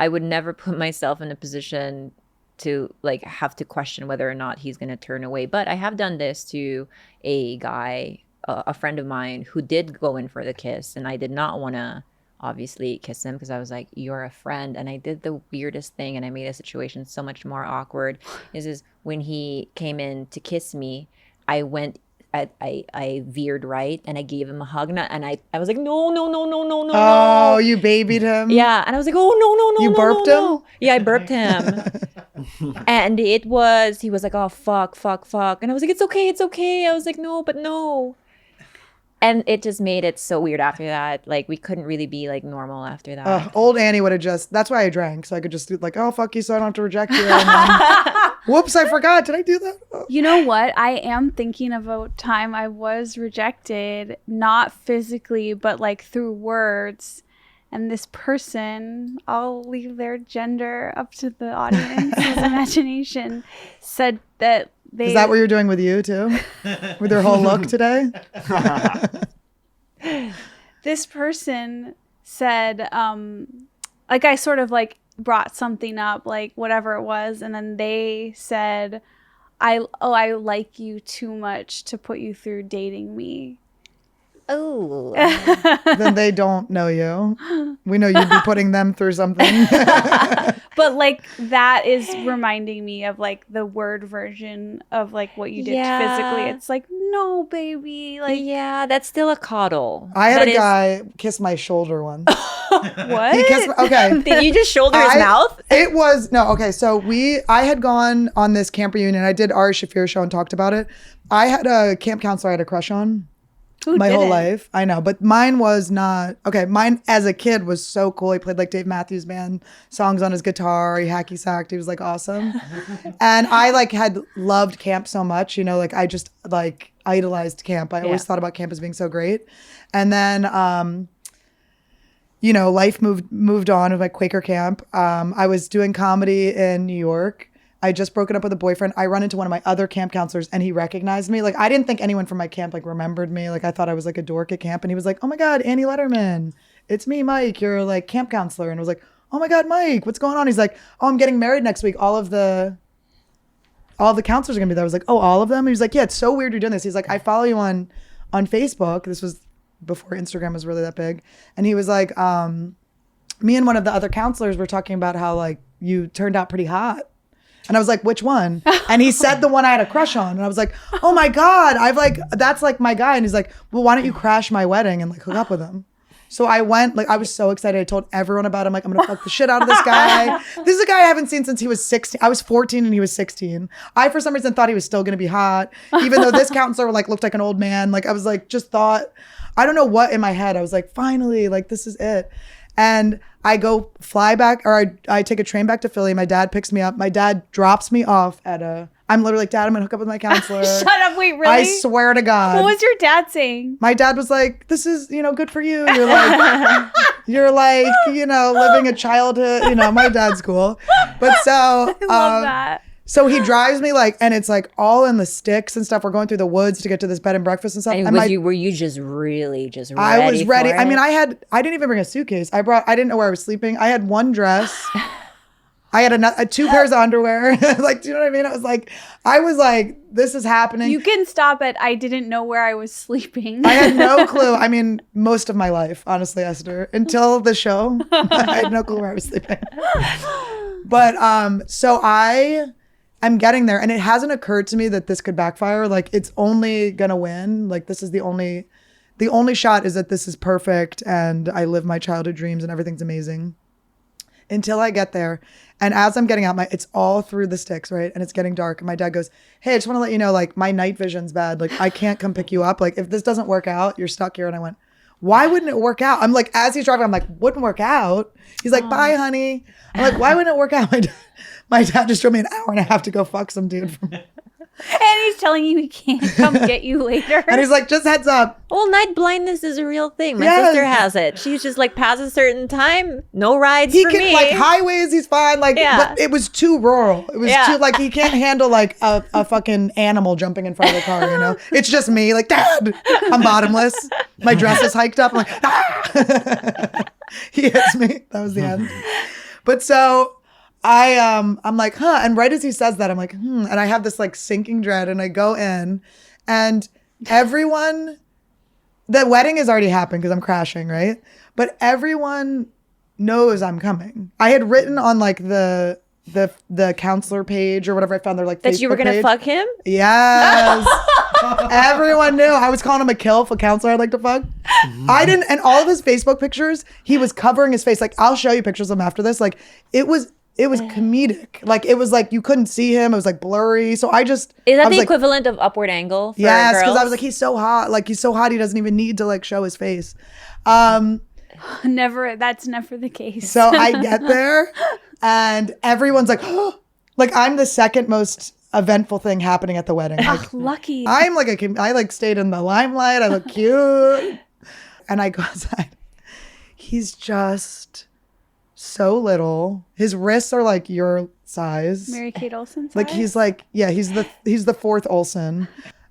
would never put myself in a position to like have to question whether or not he's going to turn away. But I have done this to a guy, a friend of mine who did go in for the kiss, and I did not want to obviously kiss him because I was like, you're a friend. And I did the weirdest thing and I made a situation so much more awkward is when he came in to kiss me, I veered right and I gave him a hug and I was like, no. Oh, you babied him? Yeah. And I was like, oh, no. You burped him? Yeah, I burped him. And he was like, oh, fuck. And I was like, it's okay. I was like, no, but no. And it just made it so weird after that. Like, we couldn't really be, like, normal after that. Old Annie would have that's why I drank. So I could just do, like, oh, fuck you, so I don't have to reject you. And then, whoops, I forgot. Did I do that? Oh. You know what? I am thinking of a time I was rejected, not physically, but, like, through words. And this person, I'll leave their gender up to the audience's imagination, said that is that what you're doing with you too? With your whole look today? This person said, like I sort of like brought something up, like whatever it was. And then they said, I like you too much to put you through dating me. Oh. Then they don't know you. We know you'd be putting them through something. But like that is reminding me of like the word version of like what you did physically. It's like, no, baby. Like, yeah, that's still a coddle. I had a guy kiss my shoulder once. What? He kissed okay. Did you just shoulder his mouth? It was no. Okay, so I had gone on this camp reunion. I did Ari Shaffir show and talked about it. I had a camp counselor I had a crush on. My whole life. I know. But mine was not. Okay, mine as a kid was so cool. He played like Dave Matthews Band songs on his guitar. He hacky sacked. He was like awesome. And I like had loved camp so much, like I just like idolized camp. I always thought about camp as being so great. And then you know, life moved on with my Quaker camp. I was doing comedy in New York. I just broken up with a boyfriend. I run into one of my other camp counselors and he recognized me. Like, I didn't think anyone from my camp like remembered me. Like, I thought I was like a dork at camp. And he was like, oh my God, Annie Letterman. It's me, Mike. You're like camp counselor. And I was like, oh my God, Mike, what's going on? He's like, oh, I'm getting married next week. All the counselors are gonna be there. I was like, oh, all of them? He was like, yeah, it's so weird you're doing this. He's like, I follow you on Facebook. This was before Instagram was really that big. And he was like, me and one of the other counselors were talking about how like you turned out pretty hot. And I was like, which one? And he said the one I had a crush on. And I was like, oh my God, that's like my guy. And he's like, well, why don't you crash my wedding and like hook up with him? So I went, like, I was so excited. I told everyone about him. Like, I'm going to fuck the shit out of this guy. This is a guy I haven't seen since he was 16. I was 14 and he was 16. I, for some reason, thought he was still going to be hot. Even though this counselor, like, looked like an old man. Like, I was like, just thought, I don't know what in my head. I was like, finally, like, this is it. And I go fly back, or I take a train back to Philly. My dad picks me up. My dad drops me off I'm literally like, Dad, I'm going to hook up with my counselor. Shut up. Wait, really? I swear to God. What was your dad saying? My dad was like, this is, you know, good for you. You're like, you know, living a childhood, you know, my dad's cool. But so, I love that. So he drives me like, and it's like all in the sticks and stuff. We're going through the woods to get to this bed and breakfast and stuff. And were you just really just ready? I was ready. For it? I mean, I didn't even bring a suitcase. I didn't know where I was sleeping. I had one dress. I had two pairs of underwear. Like, do you know what I mean? I was like, this is happening. You can stop it. I didn't know where I was sleeping. I had no clue. I mean, most of my life, honestly, Esther, until the show, I had no clue where I was sleeping. But so I'm getting there, and it hasn't occurred to me that this could backfire. Like, it's only gonna win. Like, this is the only shot is that this is perfect, and I live my childhood dreams, and everything's amazing. Until I get there, and as I'm getting out, it's all through the sticks, right? And it's getting dark, and my dad goes, "Hey, I just want to let you know, like, my night vision's bad. Like, I can't come pick you up. Like, if this doesn't work out, you're stuck here." And I went, "Why wouldn't it work out?" I'm like, as he's driving, I'm like, "Wouldn't work out." He's like, "Bye, honey." I'm like, "Why wouldn't it work out?" My dad just drove me an hour and a half to go fuck some dude from. And he's telling you he can't come get you later. And he's like, just heads up. Well, night blindness is a real thing. My sister has it. She's just like, past a certain time, no rides for me. Like highways, he's fine. Like, but it was too rural. It was too, like, he can't handle like a fucking animal jumping in front of the car, you know? It's just me, like, Dad, I'm bottomless. My dress is hiked up. I'm like, ah! He hits me. That was the end. But so I'm like, huh. And right as he says that, I'm like, And I have this like sinking dread, and I go in, and everyone, the wedding has already happened because I'm crashing, right? But everyone knows I'm coming. I had written on like the counselor page or whatever I found, their like that Facebook you were gonna page. fuck him. Yes. Everyone knew. I was calling him a kill for counselor I'd like to fuck. I didn't, and all of his Facebook pictures, he was covering his face. Like, I'll show you pictures of him after this. Like, it was comedic. Like, it was like you couldn't see him. It was like blurry. So is that the equivalent of upward angle for yes, because girls? I was like, he's so hot. Like, he's so hot he doesn't even need to like show his face. That's never the case. So I get there and everyone's like, oh, like, I'm the second most eventful thing happening at the wedding. Like, lucky. I'm like I like stayed in the limelight. I look cute. And I go outside. He's just so little. His wrists are like your size. Mary-Kate Olsen size? Like, he's like, yeah, he's the fourth Olsen.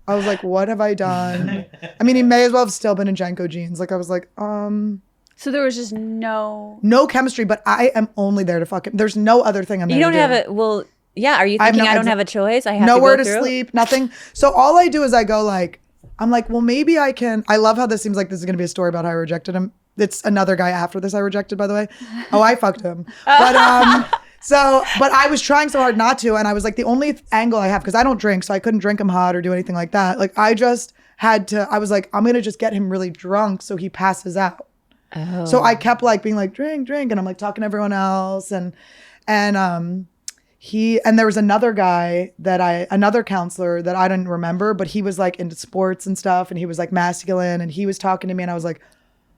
I was like, what have I done? I mean, he may as well have still been in Janko jeans. Like, I was like, So there was just no chemistry, but I am only there to fuck him. There's no other thing I'm there to do. You don't have it. Well, yeah. Are you thinking I don't have a choice? I have nowhere to go through? sleep, nothing. So all I do is I go like, I'm like, well, maybe I can. I love how this seems like this is going to be a story about how I rejected him. It's another guy after this I rejected, by the way. Oh, I fucked him. But but I was trying so hard not to, and I was like, the only angle I have, because I don't drink, so I couldn't drink him hot or do anything like that. Like, I just had to. I was like, I'm gonna just get him really drunk so he passes out. Oh. So I kept like being like, drink, and I'm like talking to everyone else, and there was another guy another counselor that I didn't remember, but he was like into sports and stuff, and he was like masculine, and he was talking to me, and I was like,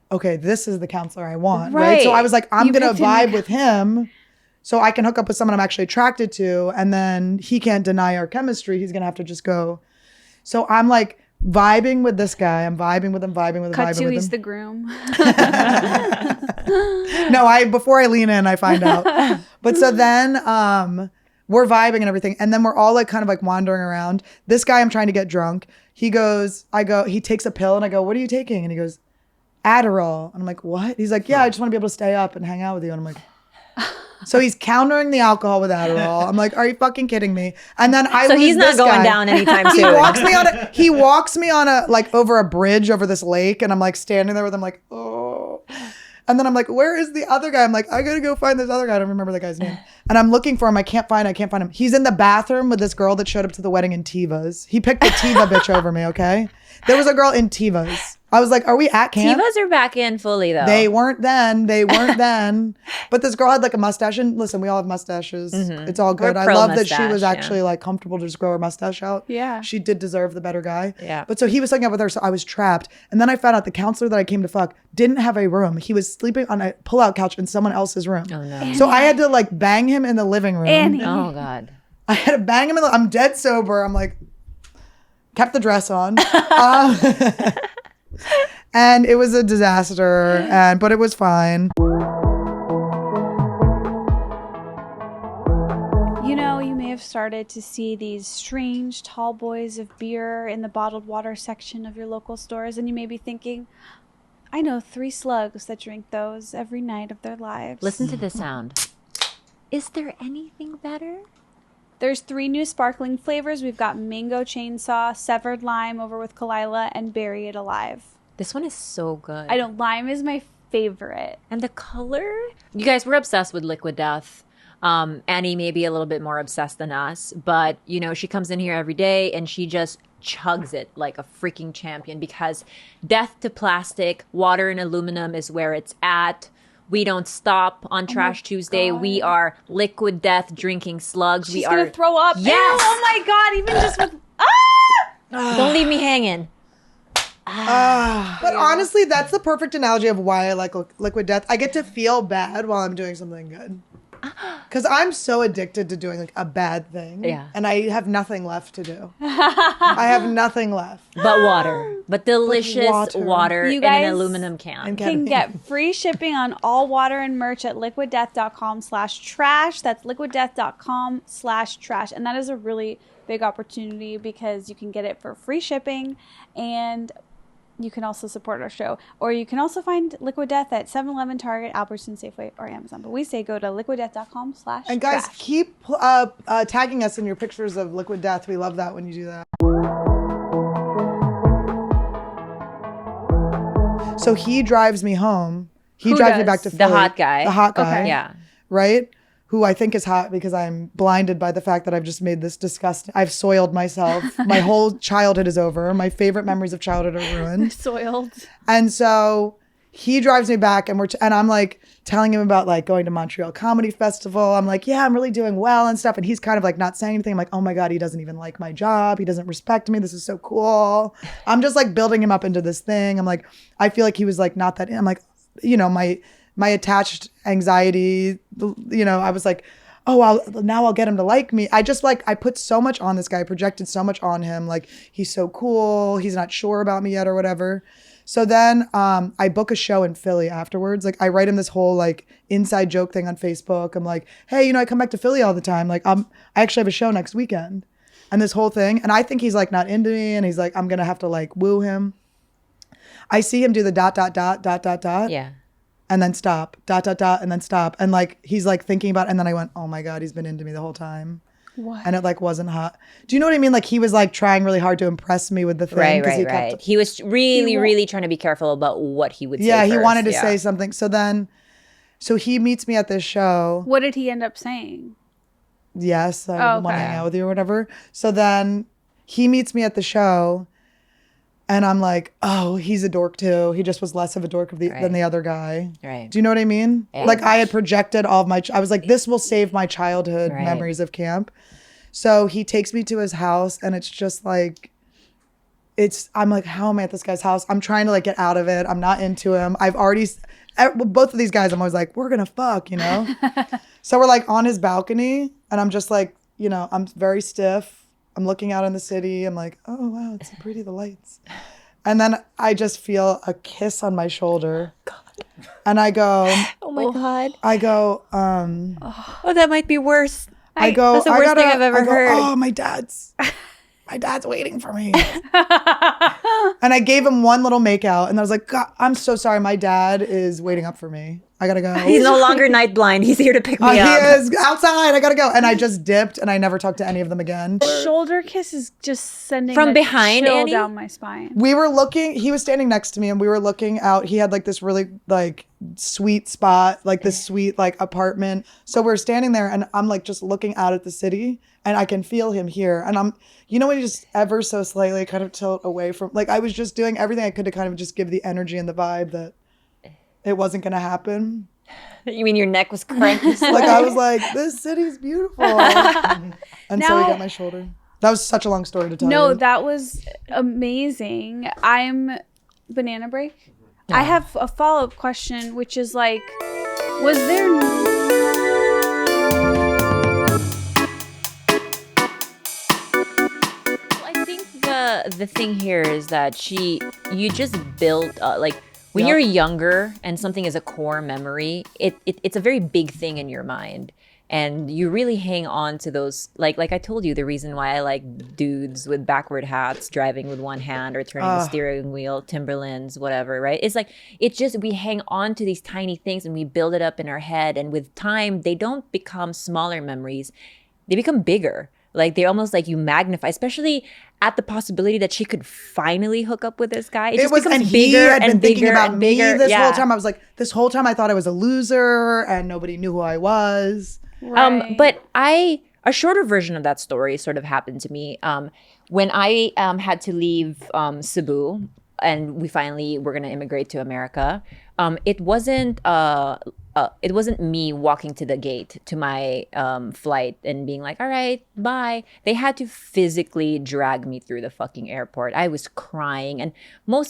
okay, this is the counselor I want, right? So I was like, I'm gonna vibe with him so I can hook up with someone I'm actually attracted to, and then he can't deny our chemistry. He's gonna have to just go. So I'm like vibing with this guy. I'm vibing with him, vibing with him, Cut vibing to with he's him. the groom. No, before I lean in, I find out. But so then we're vibing and everything. And then we're all like kind of like wandering around. This guy, I'm trying to get drunk. He takes a pill and I go, what are you taking? And he goes, Adderall. And I'm like, what? He's like, yeah, I just want to be able to stay up and hang out with you. And I'm like, so he's countering the alcohol with Adderall. I'm like, are you fucking kidding me? And then So he's not going down anytime soon. He walks me on like over a bridge over this lake, and I'm like standing there with him like, oh. And then I'm like, where is the other guy? I'm like, I gotta go find this other guy. I don't remember the guy's name. And I'm looking for him. I can't find him. He's in the bathroom with this girl that showed up to the wedding in Tevas. He picked the Teva bitch over me, okay? There was a girl in Tevas. I was like, are we at camp? Tevas are back in fully though. They weren't then. But this girl had like a mustache. And listen, we all have mustaches. Mm-hmm. It's all good. I love that she was actually like comfortable to just grow her mustache out. Yeah. She did deserve the better guy. Yeah. But so he was hooking up with her. So I was trapped. And then I found out the counselor that I came to fuck didn't have a room. He was sleeping on a pullout couch in someone else's room. Oh no. So I had to like bang him in the living room. Annie. Oh God. I had to bang him I'm dead sober. I'm like, kept the dress on. And it was a disaster, but it was fine. You know, you may have started to see these strange tall boys of beer in the bottled water section of your local stores, and you may be thinking, I know 3 slugs that drink those every night of their lives. Listen to the sound. Is there anything better? There's 3 new sparkling flavors. We've got mango chainsaw, severed lime over with Khalyla, and bury it alive. This one is so good. I know, lime is my favorite. And the color? You guys, we're obsessed with Liquid Death. Annie may be a little bit more obsessed than us, but, you know, she comes in here every day and she just chugs it like a freaking champion because death to plastic, water and aluminum is where it's at. We don't stop on Trash Tuesday. God. We are Liquid Death drinking slugs. She's gonna throw up. Yes! Ew, oh my God, even just with... Don't leave me hanging. But honestly, that's the perfect analogy of why I like Liquid Death. I get to feel bad while I'm doing something good. Because I'm so addicted to doing like a bad thing. Yeah. And I have nothing left to do. I have nothing left. But water. But delicious water You in guys an aluminum can. can get free shipping on all water and merch at liquiddeath.com/trash. That's liquiddeath.com/trash. And that is a really big opportunity because you can get it for free shipping, and you can also support our show. Or you can also find Liquid Death at 7-Eleven, Target, Albertsons, Safeway, or Amazon. But we say go to liquiddeath.com/trash. And guys, keep tagging us in your pictures of Liquid Death. We love that when you do that. So he drives me home. He drives me back to Philly. The hot guy. The hot guy. Okay. Yeah. Right? Who I think is hot because I'm blinded by the fact that I've just made this disgusting. I've soiled myself. My whole childhood is over. My favorite memories of childhood are ruined. Soiled. And so he drives me back, and I'm like telling him about like going to Montreal Comedy Festival. I'm like, yeah, I'm really doing well and stuff. And he's kind of like not saying anything. I'm like, oh my God, he doesn't even like my job. He doesn't respect me. This is so cool. I'm just like building him up into this thing. I'm like, I feel like he was like not that. I'm like, you know, my attached anxiety, you know, I was like, oh, I'll get him to like me. I just like, I put so much on this guy, projected so much on him. Like, he's so cool. He's not sure about me yet or whatever. So then I book a show in Philly afterwards. Like, I write him this whole like inside joke thing on Facebook. I'm like, hey, you know, I come back to Philly all the time. Like, I actually have a show next weekend. And this whole thing. And I think he's like not into me. And he's like, I'm going to have to like woo him. I see him do the ... Yeah. And then stop, ... and then stop. And like, he's like thinking about it. And then I went, oh my God, he's been into me the whole time. What? And it like wasn't hot. Do you know what I mean? Like, he was like trying really hard to impress me with the thing. Right. He was really trying to be careful about what he would say. Yeah, he first. wanted to say something. So he meets me at this show. What did he end up saying? Yes, I want to hang out with you or whatever. So then he meets me at the show. And I'm like, oh, he's a dork too. He just was less of a dork than the other guy. Right. Do you know what I mean? Yeah. Like, I had projected all of I was like, this will save my childhood memories of camp. So he takes me to his house, and it's just like, I'm like, how am I at this guy's house? I'm trying to like get out of it. I'm not into him. Both of these guys, I'm always like, we're going to fuck, you know? So we're like on his balcony, and I'm just like, you know, I'm very stiff. I'm looking out in the city. I'm like, oh, wow, it's so pretty, the lights. And then I just feel a kiss on my shoulder. God. And I go, Oh my God. I go, Oh, that might be worse. I go, That's the worst thing I've ever heard. Oh, my dad's waiting for me. And I gave him one little makeout, and I was like, God, I'm so sorry. My dad is waiting up for me. I gotta go. He's no longer night blind. He's here to pick me up. He is outside. I gotta go. And I just dipped, and I never talked to any of them again. Shoulder kiss is just sending From a behind, chill Annie? down my spine. We were looking, he was standing next to me, and we were looking out. He had like this really like sweet spot, like this sweet like apartment. So we're standing there, and I'm like just looking out at the city, and I can feel him here. And I'm, you know, when you just ever so slightly kind of tilt away from, like I was just doing everything I could to kind of just give the energy and the vibe that it wasn't going to happen. You mean your neck was cranked? Like I was like, this city's beautiful. And so Now- he got my shoulder. That was such a long story to tell No, you. that was amazing. I'm banana break. I have a follow-up question, which is like, was there I think the thing here is that you just built like when Yep. you're younger and something is a core memory, it's a very big thing in your mind. And you really hang on to those, like I told you, the reason why I like dudes with backward hats driving with one hand or turning the steering wheel, Timberlands, whatever, right? It's like, it's just, we hang on to these tiny things and we build it up in our head. And with time, they don't become smaller memories. They become bigger. Like they almost like you magnify, especially at the possibility that she could finally hook up with this guy. It just becomes and he bigger had been and thinking bigger about and me bigger. this Yeah. whole time. I was like, this whole time I thought I was a loser and nobody knew who I was. right? But a shorter version of that story sort of happened to me when I had to leave Cebu and we finally were going to immigrate to America. It wasn't me walking to the gate to my flight and being like, all right, bye. They had to physically drag me through the fucking airport. I was crying. And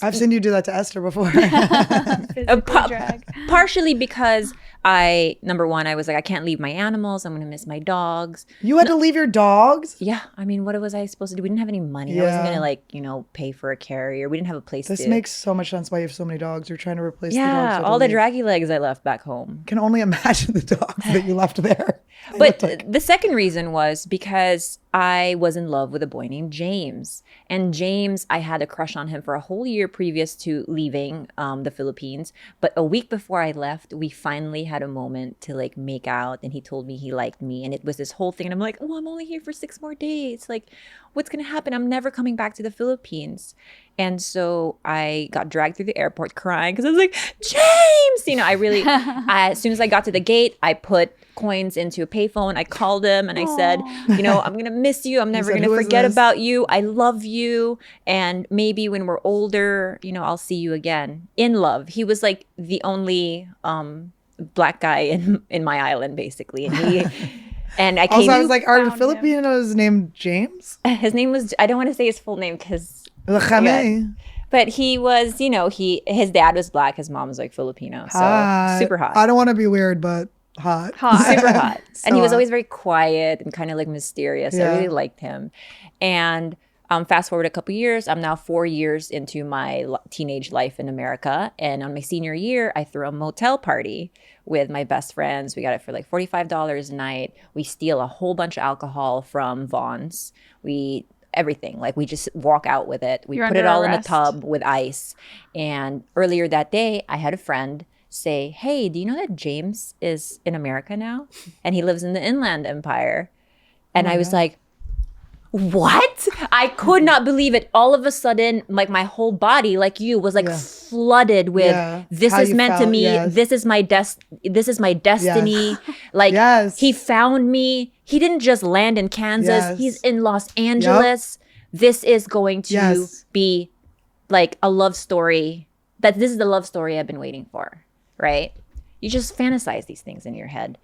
I've seen you do that to Esther before. Physically drag. partially because number one, I was like, I can't leave my animals. I'm going to miss my dogs. You had to leave your dogs? Yeah. I mean, what was I supposed to do? We didn't have any money. I wasn't Yeah. going to pay for a carrier. We didn't have a place This to. makes so much sense why you have so many dogs. You're trying to replace the dogs. you Yeah. had to All the leave. draggy legs I left back home. Can only imagine the dogs that you left there. They But looked like- the second reason was because I was in love with a boy named James. And James, I had a crush on him for a whole year previous to leaving the Philippines. But a week before I left, we finally had a moment to like make out. And he told me he liked me. And it was this whole thing. And I'm like, oh, I'm only here for 6 more days. Like, what's going to happen? I'm never coming back to the Philippines. And so I got dragged through the airport crying because I was like, James! You know, I really, as soon as I got to the gate, I put coins into a payphone. I called him and I said, you know, I'm going to miss you. I'm never said, going to "Who is forget this?" about you. I love you. And maybe when we're older, you know, I'll see you again. In love. He was like the only black guy in my island, basically. And he... And I came. Also, I was like, are found him. Filipinos named James? His name was, I don't want to say his full name because, Lachame. but he was, you know, his dad was black, his mom was like Filipino, so Hot. super hot. I don't want to be weird, but hot. Super hot. And he was hot. always very quiet and kind of like mysterious. I Yeah. really liked him. And fast forward a couple years, I'm now 4 years into my teenage life in America. And on my senior year, I threw a motel party with my best friends. We got it for like $45 a night. We steal a whole bunch of alcohol from Vaughn's. Everything. Like we just walk out with it. We You're put it under all in a arrest. tub with ice. And earlier that day, I had a friend say, hey, do you know that James is in America now? And he lives in the Inland Empire. And I was like, what? I could not believe it. All of a sudden, like my whole body, like you, was like flooded with this How is you meant to felt, me. yes. This is my destiny. Like Yes. he found me. He didn't just land in Kansas. Yes. He's in Los Angeles. This is going to Yes. be like a love story. This is the love story I've been waiting for, right? You just fantasize these things in your head.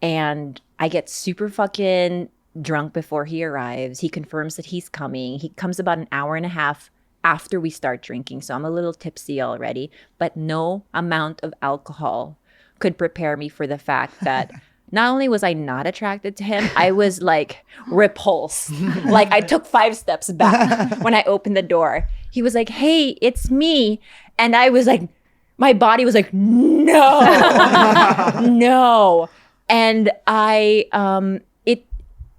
And I get super fucking drunk before he arrives. He confirms that he's coming. He comes about an hour and a half after we start drinking. So I'm a little tipsy already. But no amount of alcohol could prepare me for the fact that not only was I not attracted to him, I was like repulsed. Like I took 5 steps back when I opened the door. He was like, hey, it's me. And I was like, my body was like, no, no. And it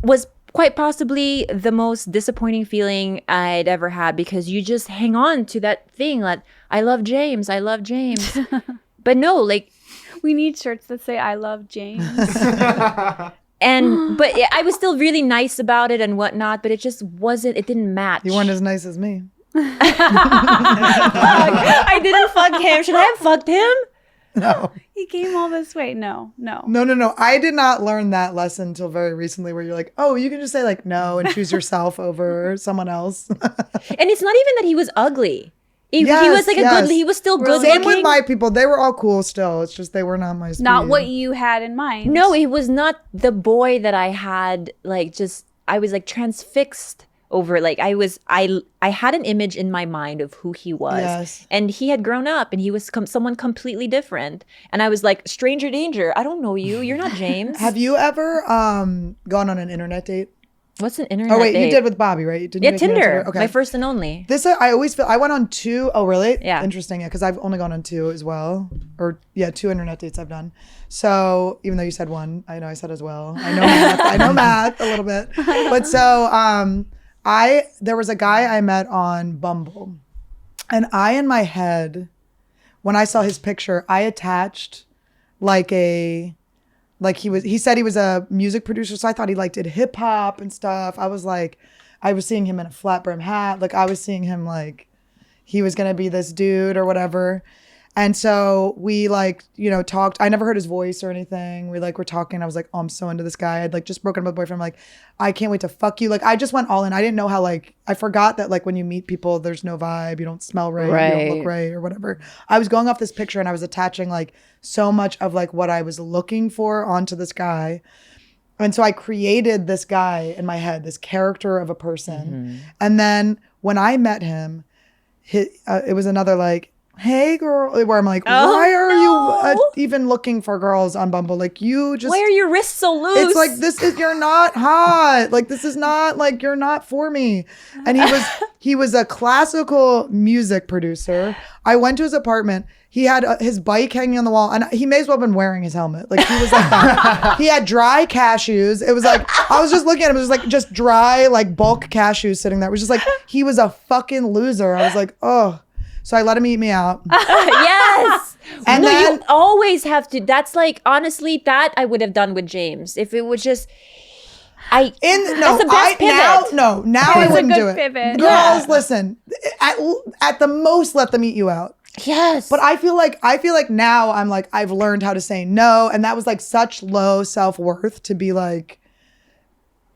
was quite possibly the most disappointing feeling I'd ever had, because you just hang on to that thing that I love James. But no, like, we need shirts that say I love James. but I was still really nice about it and whatnot, but it didn't match. You weren't as nice as me. I didn't fuck him. Should I have fucked him? No. He came all this way. No. No. I did not learn that lesson until very recently, where you're like, oh, you can just say like no and choose yourself over someone else. And it's not even that he was ugly. He was like he was still good Same looking. with my people. They were all cool still. It's just they were not my speed. Not what you had in mind. No, it was not the boy that I had. Like, just I was like transfixed over. Like, I had an image in my mind of who he was. Yes. And he had grown up and he was someone completely different. And I was like, stranger danger. I don't know you. You're not James. Have you ever gone on an internet date? What's an internet Oh wait, date? you did with Bobby, right? Didn't you make me on Tinder. Okay. My first and only. This I always feel I went on 2. Oh really? Yeah. Interesting. Yeah, because I've only gone on 2 as well. Or yeah, 2 internet dates I've done. So even though you said 1, I know I said as well. I know math a little bit. But so there was a guy I met on Bumble, and in my head, when I saw his picture, I attached he said he was a music producer, so I thought he did hip hop and stuff. I was seeing him in a flat brim hat. Like I was seeing him like he was gonna be this dude or whatever. And so we talked. I never heard his voice or anything. We were talking. I was like, oh, I'm so into this guy. I'd just broken up with a boyfriend. I'm like, I can't wait to fuck you. Like I just went all in. I didn't know how I forgot that when you meet people, there's no vibe. You don't smell right. You don't look right or whatever. I was going off this picture and I was attaching so much of what I was looking for onto this guy. And so I created this guy in my head, this character of a person. Mm-hmm. And then when I met him, it was another hey girl, where I'm like, why are you even looking for girls on Bumble? Why are your wrists so loose? It's you're not hot. This is not you're not for me. And he was a classical music producer. I went to his apartment. He had his bike hanging on the wall, and he may as well have been wearing his helmet. He was that. He had dry cashews. It was I was just looking at him. It was just dry, bulk cashews sitting there. It was just he was a fucking loser. I was like, oh. So I let him eat me out. Yes. And then, you always have to. That's honestly, that I would have done with James if it was just. That's the best pivot. Now I wouldn't do it. Pivot. Girls, listen. At the most, let them eat you out. Yes. But I feel like now I'm I've learned how to say no, and that was such low self-worth to be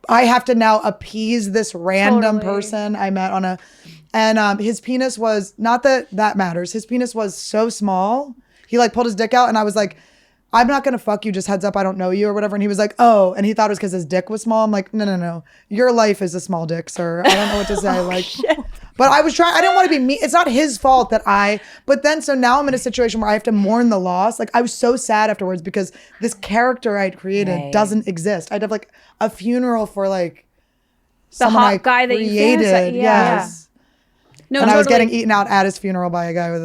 I have to now appease this random person I met on and his penis was, not that matters. His penis was so small. He pulled his dick out and I was like, I'm not going to fuck you, just heads up, I don't know you or whatever. And he was like, oh, and he thought it was because his dick was small. I'm like, no. Your life is a small dick, sir. I don't know what to say. Shit. But I was trying, I didn't want to be mean. It's not his fault but then so now I'm in a situation where I have to mourn the loss. I was so sad afterwards because this character I'd created doesn't exist. I'd have a funeral for the someone hot I guy created. that you fantasized. Yes. No, and totally. I was getting eaten out at his funeral by a guy with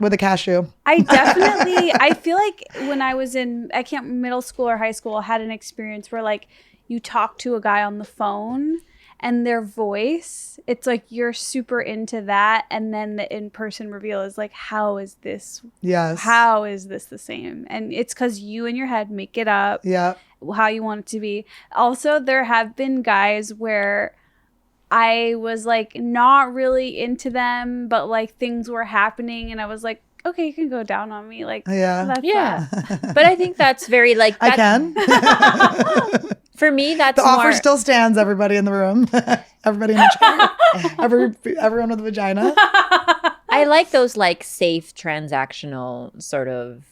with a cashew. I feel like when I was in, middle school or high school, I had an experience where you talk to a guy on the phone and their voice, it's you're super into that. And then the in-person reveal is how is this? Yes. How is this the same? And it's because you in your head make it up. Yeah. How you want it to be. Also, there have been guys where I was not really into them, but things were happening and I was like, okay, you can go down on me. Yeah. But I think that's very that, I can. For me, that's the offer still stands, everybody in the room. Everybody in the chair. Everyone with a vagina. I like those safe transactional sort of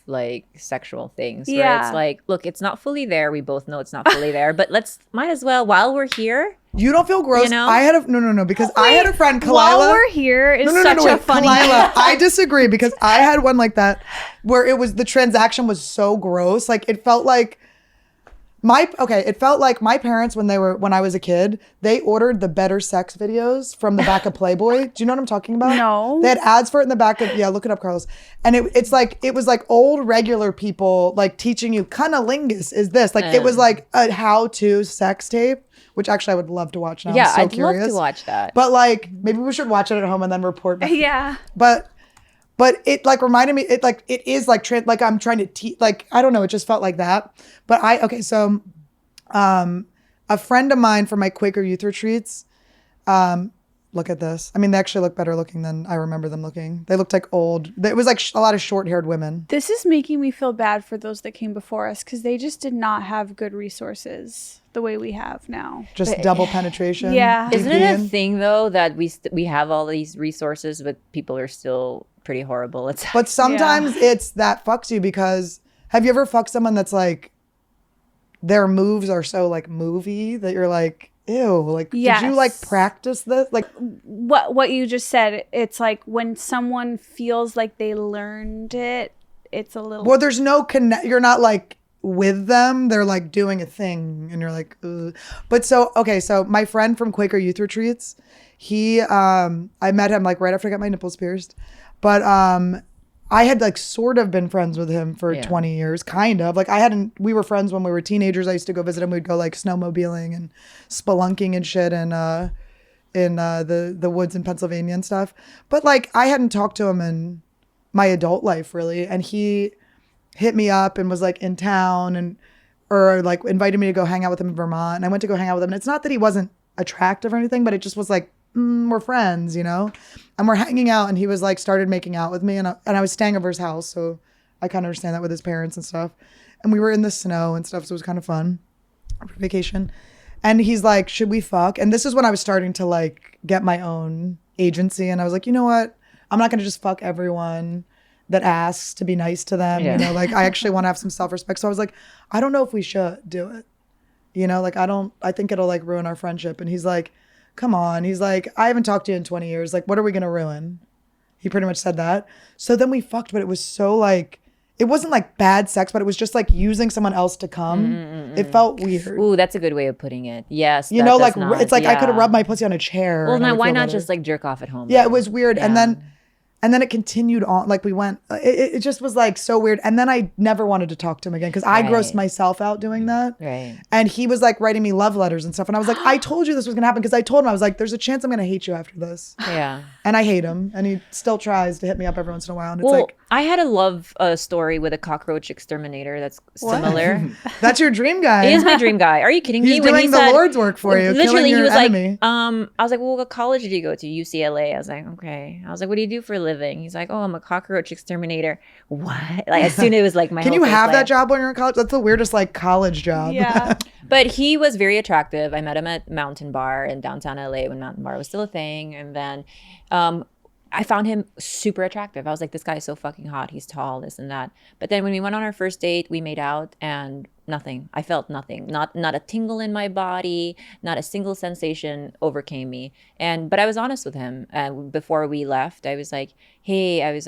sexual things where it's look, it's not fully there. We both know it's not fully there, but might as well while we're here. You don't feel gross. I had no because I had a friend, Khalyla. While we're here is such a funny. Khalyla, I disagree because I had one like that where it was the transaction was so gross. It felt It felt like my parents when I was a kid, they ordered the better sex videos from the back of Playboy. Do you know what I'm talking about? No. They had ads for it in the back of, look it up, Carlos. And it was like old regular people like teaching you cunnilingus is this. Like it was like a how-to sex tape, which actually I would love to watch now. Yeah, I'm so I'd curious. love to watch that. But like maybe we should watch it at home and then report back. Yeah. But it like reminded me, it is like like I'm trying to teach, like, I don't know, it just felt like that. But so a friend of mine for my Quaker youth retreats, look at this. I mean, they actually look better looking than I remember them looking. They looked like old. It was like a lot of short-haired women. This is making me feel bad for those that came before us because they just did not have good resources the way we have now. Just double penetration. Yeah. Isn't it a thing though that we have all these resources, but people are still pretty horrible? But sometimes it's that fucks you because have you ever fucked someone that's like their moves are so like movie that you're like, ew, like did you like practice this? Like what you just said, it's like when someone feels like they learned it, it's a little there's no you're not like with them, they're like doing a thing and you're like, ugh. But so my friend from Quaker Youth Retreats, he I met him like right after I got my nipples pierced. But I had like sort of been friends with him for 20 years, kind of. Like we were friends when we were teenagers. I used to go visit him. We'd go like snowmobiling and spelunking and shit in the woods in Pennsylvania and stuff. But like I hadn't talked to him in my adult life really. And he hit me up and was like in town or like invited me to go hang out with him in Vermont. And I went to go hang out with him. And it's not that he wasn't attractive or anything, but it just was like, we're friends, you know, and we're hanging out. And he was like, started making out with me. And I was staying over his house. So I kind of understand that with his parents and stuff. And we were in the snow and stuff. So it was kind of fun for vacation. And he's like, should we fuck? And this is when I was starting to like get my own agency. And I was like, you know what? I'm not going to just fuck everyone that asks to be nice to them. You know, like I actually want to have some self-respect. So I was like, I don't know if we should do it. You know, like I think it'll like ruin our friendship. And he's like, come on. He's like, I haven't talked to you in 20 years. Like, what are we going to ruin? He pretty much said that. So then we fucked, but it was so like, it wasn't like bad sex, but it was just like using someone else to come. It felt weird. Ooh, that's a good way of putting it. Yes. You know, like it's like I could have rubbed my pussy on a chair. Well, now why not just like jerk off at home? Yeah, it was weird. Yeah. And then it continued on, like we went, it just was like so weird. And then I never wanted to talk to him again because I grossed myself out doing that. Right. And he was like writing me love letters and stuff. And I was like, I told you this was going to happen because I told him, I was like, there's a chance I'm going to hate you after this. Yeah. And I hate him. And he still tries to hit me up every once in a while. And it's like, I had a love story with a cockroach exterminator that's similar. That's your dream guy. He is my dream guy. Are you kidding me? He's doing the Lord's work for you. Literally, he was enemy. like, I was like, well, what college did you go to? UCLA. I was like, okay. I was like, what do you do for a living? He's like, oh, I'm a cockroach exterminator. What? Like, as soon as it was like my Can you have that job when you're in college? That's the weirdest like college job. Yeah. But he was very attractive. I met him at Mountain Bar in downtown LA when Mountain Bar was still a thing. And then I found him super attractive. I was like, this guy is so fucking hot. He's tall, this and that. But then when we went on our first date, we made out and nothing. I felt nothing. Not a tingle in my body. Not a single sensation overcame me. But I was honest with him. Before we left, I was like, hey, I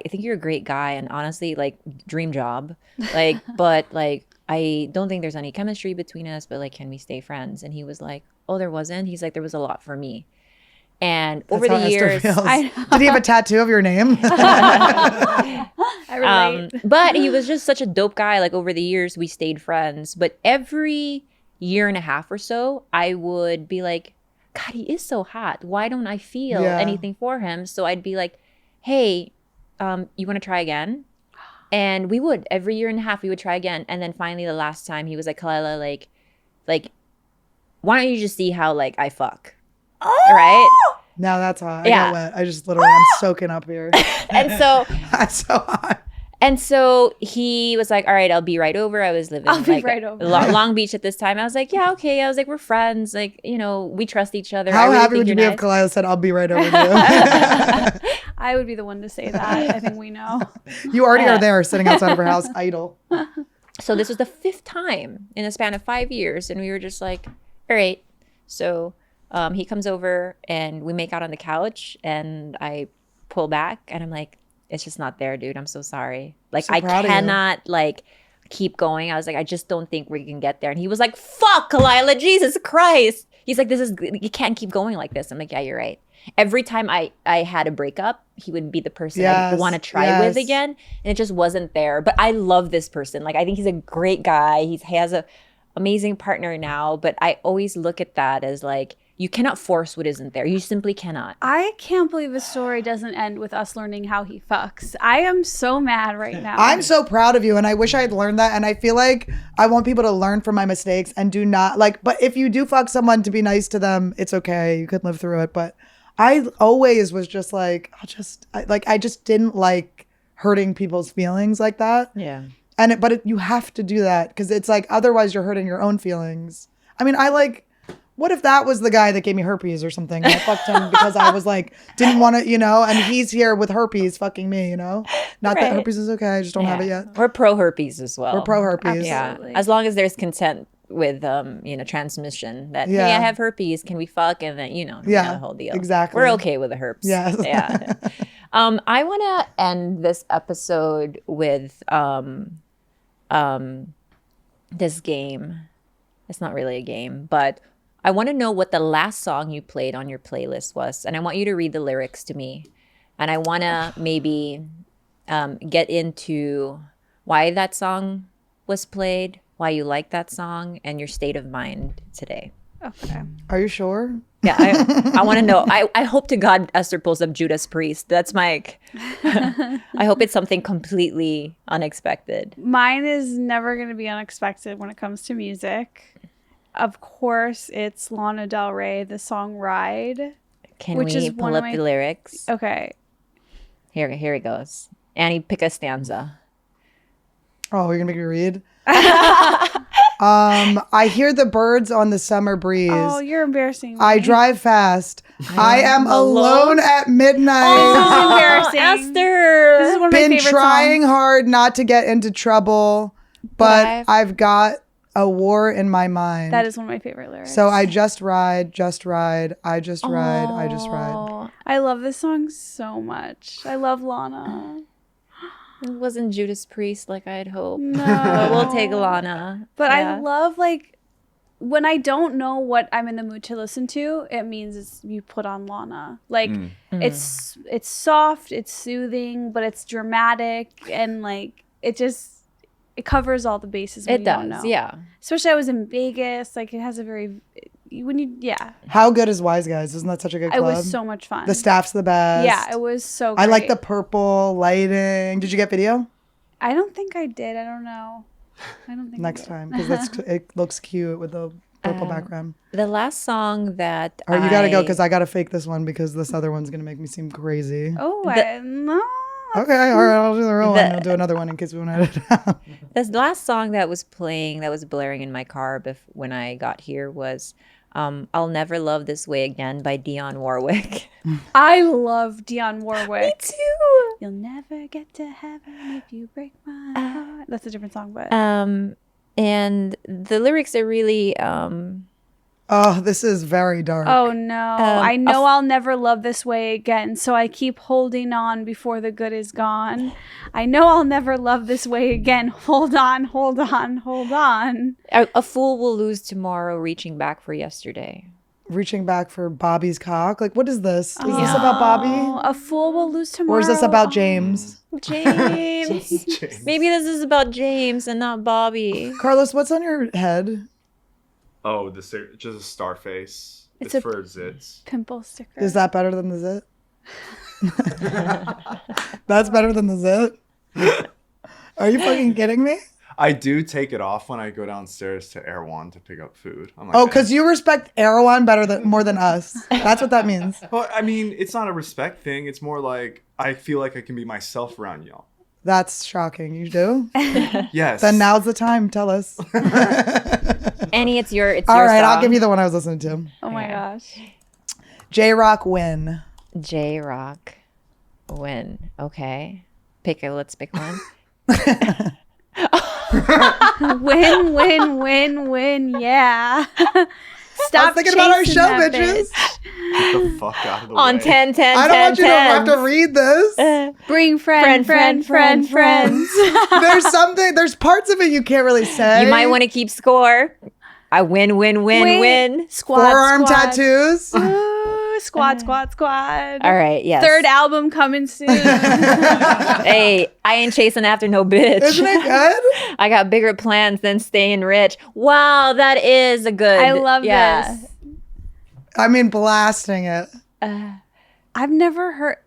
think you're a great guy. And honestly, like, dream job. Like, but like, I don't think there's any chemistry between us, but like, can we stay friends? And he was like, oh, there wasn't. He's like, there was a lot for me. And That's over the years, did he have a tattoo of your name? I relate. But he was just such a dope guy. Like over the years, we stayed friends. But every year and a half or so, I would be like, God, he is so hot. Why don't I feel anything for him? So I'd be like, hey, you want to try again? And we would. Every year and a half, we would try again. And then finally, the last time, he was like, Khalyla, like, why don't you just see how like I fuck? Right? Now that's hot. I got wet. I just literally, I'm soaking up here. And so that's so hot. And so he was like, all right, I'll be right over. I was living Long Beach at this time. I was like, yeah, okay. I was like, we're friends. Like, you know, we trust each other. How happy would you be if Khalyla said, I'll be right over you? I would be the one to say that. I think we know. You already are there sitting outside of her house, idle. So this was the 5th time in a span of 5 years. And we were just like, all right. So he comes over and we make out on the couch and I pull back and I'm like, it's just not there, dude. I'm so sorry. Like, I cannot like keep going. I was like, I just don't think we can get there. And he was like, fuck, Khalyla, Jesus Christ. He's like, you can't keep going like this. I'm like, yeah, you're right. Every time I had a breakup, he would be the person I want to try with again. And it just wasn't there. But I love this person. Like, I think he's a great guy. He has a amazing partner now. But I always look at that as like, you cannot force what isn't there. You simply cannot. I can't believe the story doesn't end with us learning how he fucks. I am so mad right now. I'm so proud of you, and I wish I had learned that. And I feel like I want people to learn from my mistakes and do not like. But if you do fuck someone, to be nice to them, it's okay. You could live through it. But I always was just like, I just didn't like hurting people's feelings like that. Yeah. But you have to do that because it's like otherwise you're hurting your own feelings. I mean, what if that was the guy that gave me herpes or something? And I fucked him because I was like, didn't want to, and he's here with herpes fucking me, Not that herpes is okay. I just don't have it yet. We're pro herpes as well. We're pro herpes. Yeah. As long as there's consent with, transmission that, hey, I have herpes. Can we fuck? And then, the whole deal. Exactly. We're okay with the herpes. Yes. Yeah. I want to end this episode with this game. It's not really a game, but I want to know what the last song you played on your playlist was. And I want you to read the lyrics to me. And I want to maybe get into why that song was played, why you like that song, and your state of mind today. Okay. Are you sure? Yeah, I want to know. I hope to God Esther pulls up Judas Priest. That's my... I hope it's something completely unexpected. Mine is never going to be unexpected when it comes to music. Of course, it's Lana Del Rey, the song Ride. Can we pull up the lyrics? Okay. Here it goes. Annie, pick a stanza. Oh, you're going to make me read? I hear the birds on the summer breeze. Oh, you're embarrassing me. I drive fast. I am alone at midnight. Oh, this is embarrassing. Esther. This is one of my favorite Been trying songs. hard not to get into trouble, but I've got a war in my mind. That is one of my favorite lyrics. So I just ride, I just ride, I just ride. I love this song so much. I love Lana. It wasn't Judas Priest like I had hoped. No. But we'll take Lana. But I love, when I don't know what I'm in the mood to listen to, it means you put on Lana. It's soft, it's soothing, but it's dramatic, and it covers all the bases when you don't know. Yeah. Especially I was in Vegas. It has a very... How good is Wise Guys? Isn't that such a good club? It was so much fun. The staff's the best. Yeah, it was so great. I like the purple lighting. Did you get video? I don't think I did. I don't know. I don't think next time, because it looks cute with the purple background. The last song that All right, you gotta go because I gotta fake this one because this other one's gonna make me seem crazy. Oh, no. Okay, all right, I'll do the real one. I'll do another one in case we want to edit it out. This last song that was playing, that was blaring in my car when I got here was I'll Never Love This Way Again by Dionne Warwick. I love Dionne Warwick. Me too. You'll never get to heaven if you break my heart. That's a different song, but... And the lyrics are really... Oh, this is very dark. Oh, no. I know I'll never love this way again, so I keep holding on before the good is gone. I know I'll never love this way again. Hold on, hold on, hold on. A fool will lose tomorrow reaching back for yesterday. Reaching back for Bobby's cock? What is this? Is this about Bobby? A fool will lose tomorrow. Or is this about James? James. Maybe this is about James and not Bobby. Carlos, what's on your head? Oh, just a star face. It's a for zits. Pimple sticker. Is that better than the zit? That's better than the zit? Are you fucking kidding me? I do take it off when I go downstairs to Erewhon to pick up food. I'm like, oh, because you respect Erewhon more than us. That's what that means. Well, I mean, it's not a respect thing. It's more like I feel like I can be myself around y'all. That's shocking. You do? Yes. Then now's the time. Tell us. Annie, it's your All right, song. I'll give you the one I was listening to. Oh my gosh. J-Rock Win. J-Rock Win. Okay. Let's pick one. Win, win, win, win, yeah. Stop thinking about our chasing show, that bitches. Get the fuck out of the On way. 10, 10, I don't 10, want you to have to 10s. read this. Bring friends. There's parts of it you can't really say. You might want to keep score. I win. Squad, forearm squad. tattoos. Ooh, squad. All right, yes. Third album coming soon. Hey, I ain't chasing after no bitch. Isn't it good? I got bigger plans than staying rich. Wow, that is a good. I love this. I mean, blasting it. I've never heard.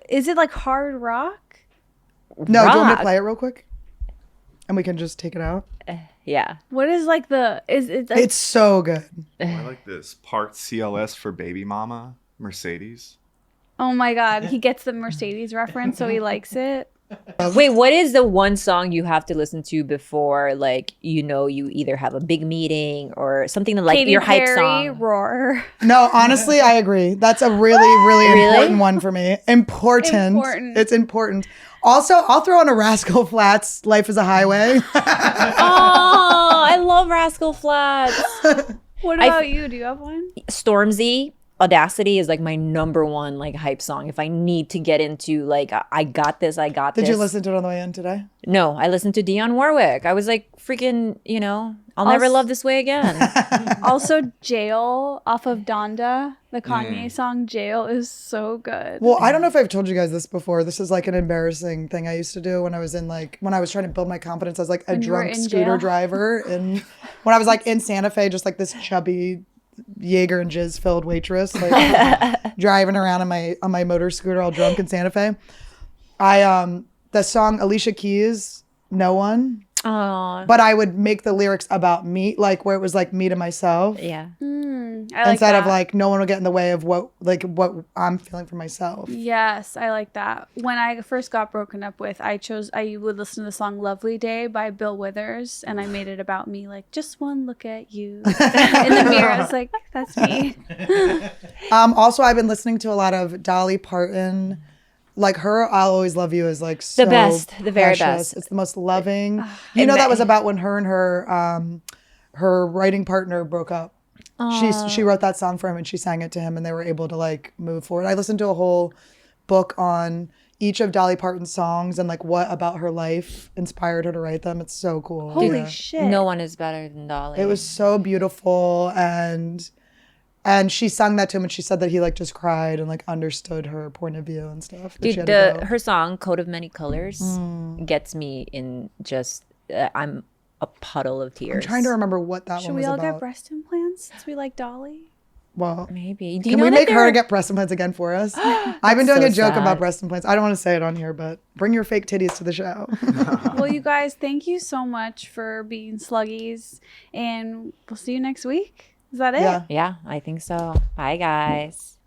Is it like hard rock? No, do you want me Rock. to play it real quick? And we can just take it out. Yeah. What is like the? Is it? Like, It's so good. I like this. Parked CLS for baby mama. Mercedes. oh my God, he gets the Mercedes reference, so he likes it. Wait, what is the one song you have to listen to before, like, you know, you either have a big meeting or something like Katy your hype Perry, song? Roar. No, honestly, I agree. That's a really important one for me. Important. It's important. Also, I'll throw on a Rascal Flatts, Life is a Highway. Oh, I love Rascal Flatts. What about you? Do you have one? Stormzy, Audacity is like my number one like hype song. If I need to get into like, I got this. Did you listen to it on the way in today? No, I listened to Dionne Warwick. I was like freaking, you know, I'll never love this way again. Also, Jail off of Donda, the Kanye song Jail is so good. Well, I don't know if I've told you guys this before. This is like an embarrassing thing I used to do when I was when I was trying to build my confidence as like a When you were drunk in scooter jail? driver. And when I was like in Santa Fe, just like this chubby Jaeger and jizz filled waitress, like driving around on my motor scooter all drunk in Santa Fe. The song Alicia Keys, No One. Oh, But I would make the lyrics about me, like where it was like me to myself. yeah. I like Instead that. of like no one will get in the way of what I'm feeling for myself. Yes, I like that. When I first got broken up with, I would listen to the song Lovely Day by Bill Withers, and I made it about me, like, just one look at you. In the mirror, I was like, that's me. Also, I've been listening to a lot of Dolly Parton. Like her, I'll Always Love You is like so best, the very precious. best. It's the most loving. You know, that was about when her and her writing partner broke up. She wrote that song for him and she sang it to him and they were able to like move forward. I listened to a whole book on each of Dolly Parton's songs and like what about her life inspired her to write them. It's so cool. Holy shit. No one is better than Dolly. It was so beautiful and she sung that to him and she said that he like just cried and like understood her point of view and stuff. that she Dude, had to go. her song "Coat of Many Colors" gets me in just. I'm a puddle of tears. I'm trying to remember what that Should one we was all about. get breast implants since we like Dolly? Well, Maybe. Do you can know we that make her they're- to get breast implants again for us? I've been doing so a joke sad. about breast implants. I don't want to say it on here, but bring your fake titties to the show. Well, you guys, thank you so much for being sluggies, and we'll see you next week. Is that it? Yeah. Yeah, I think so. Bye, guys.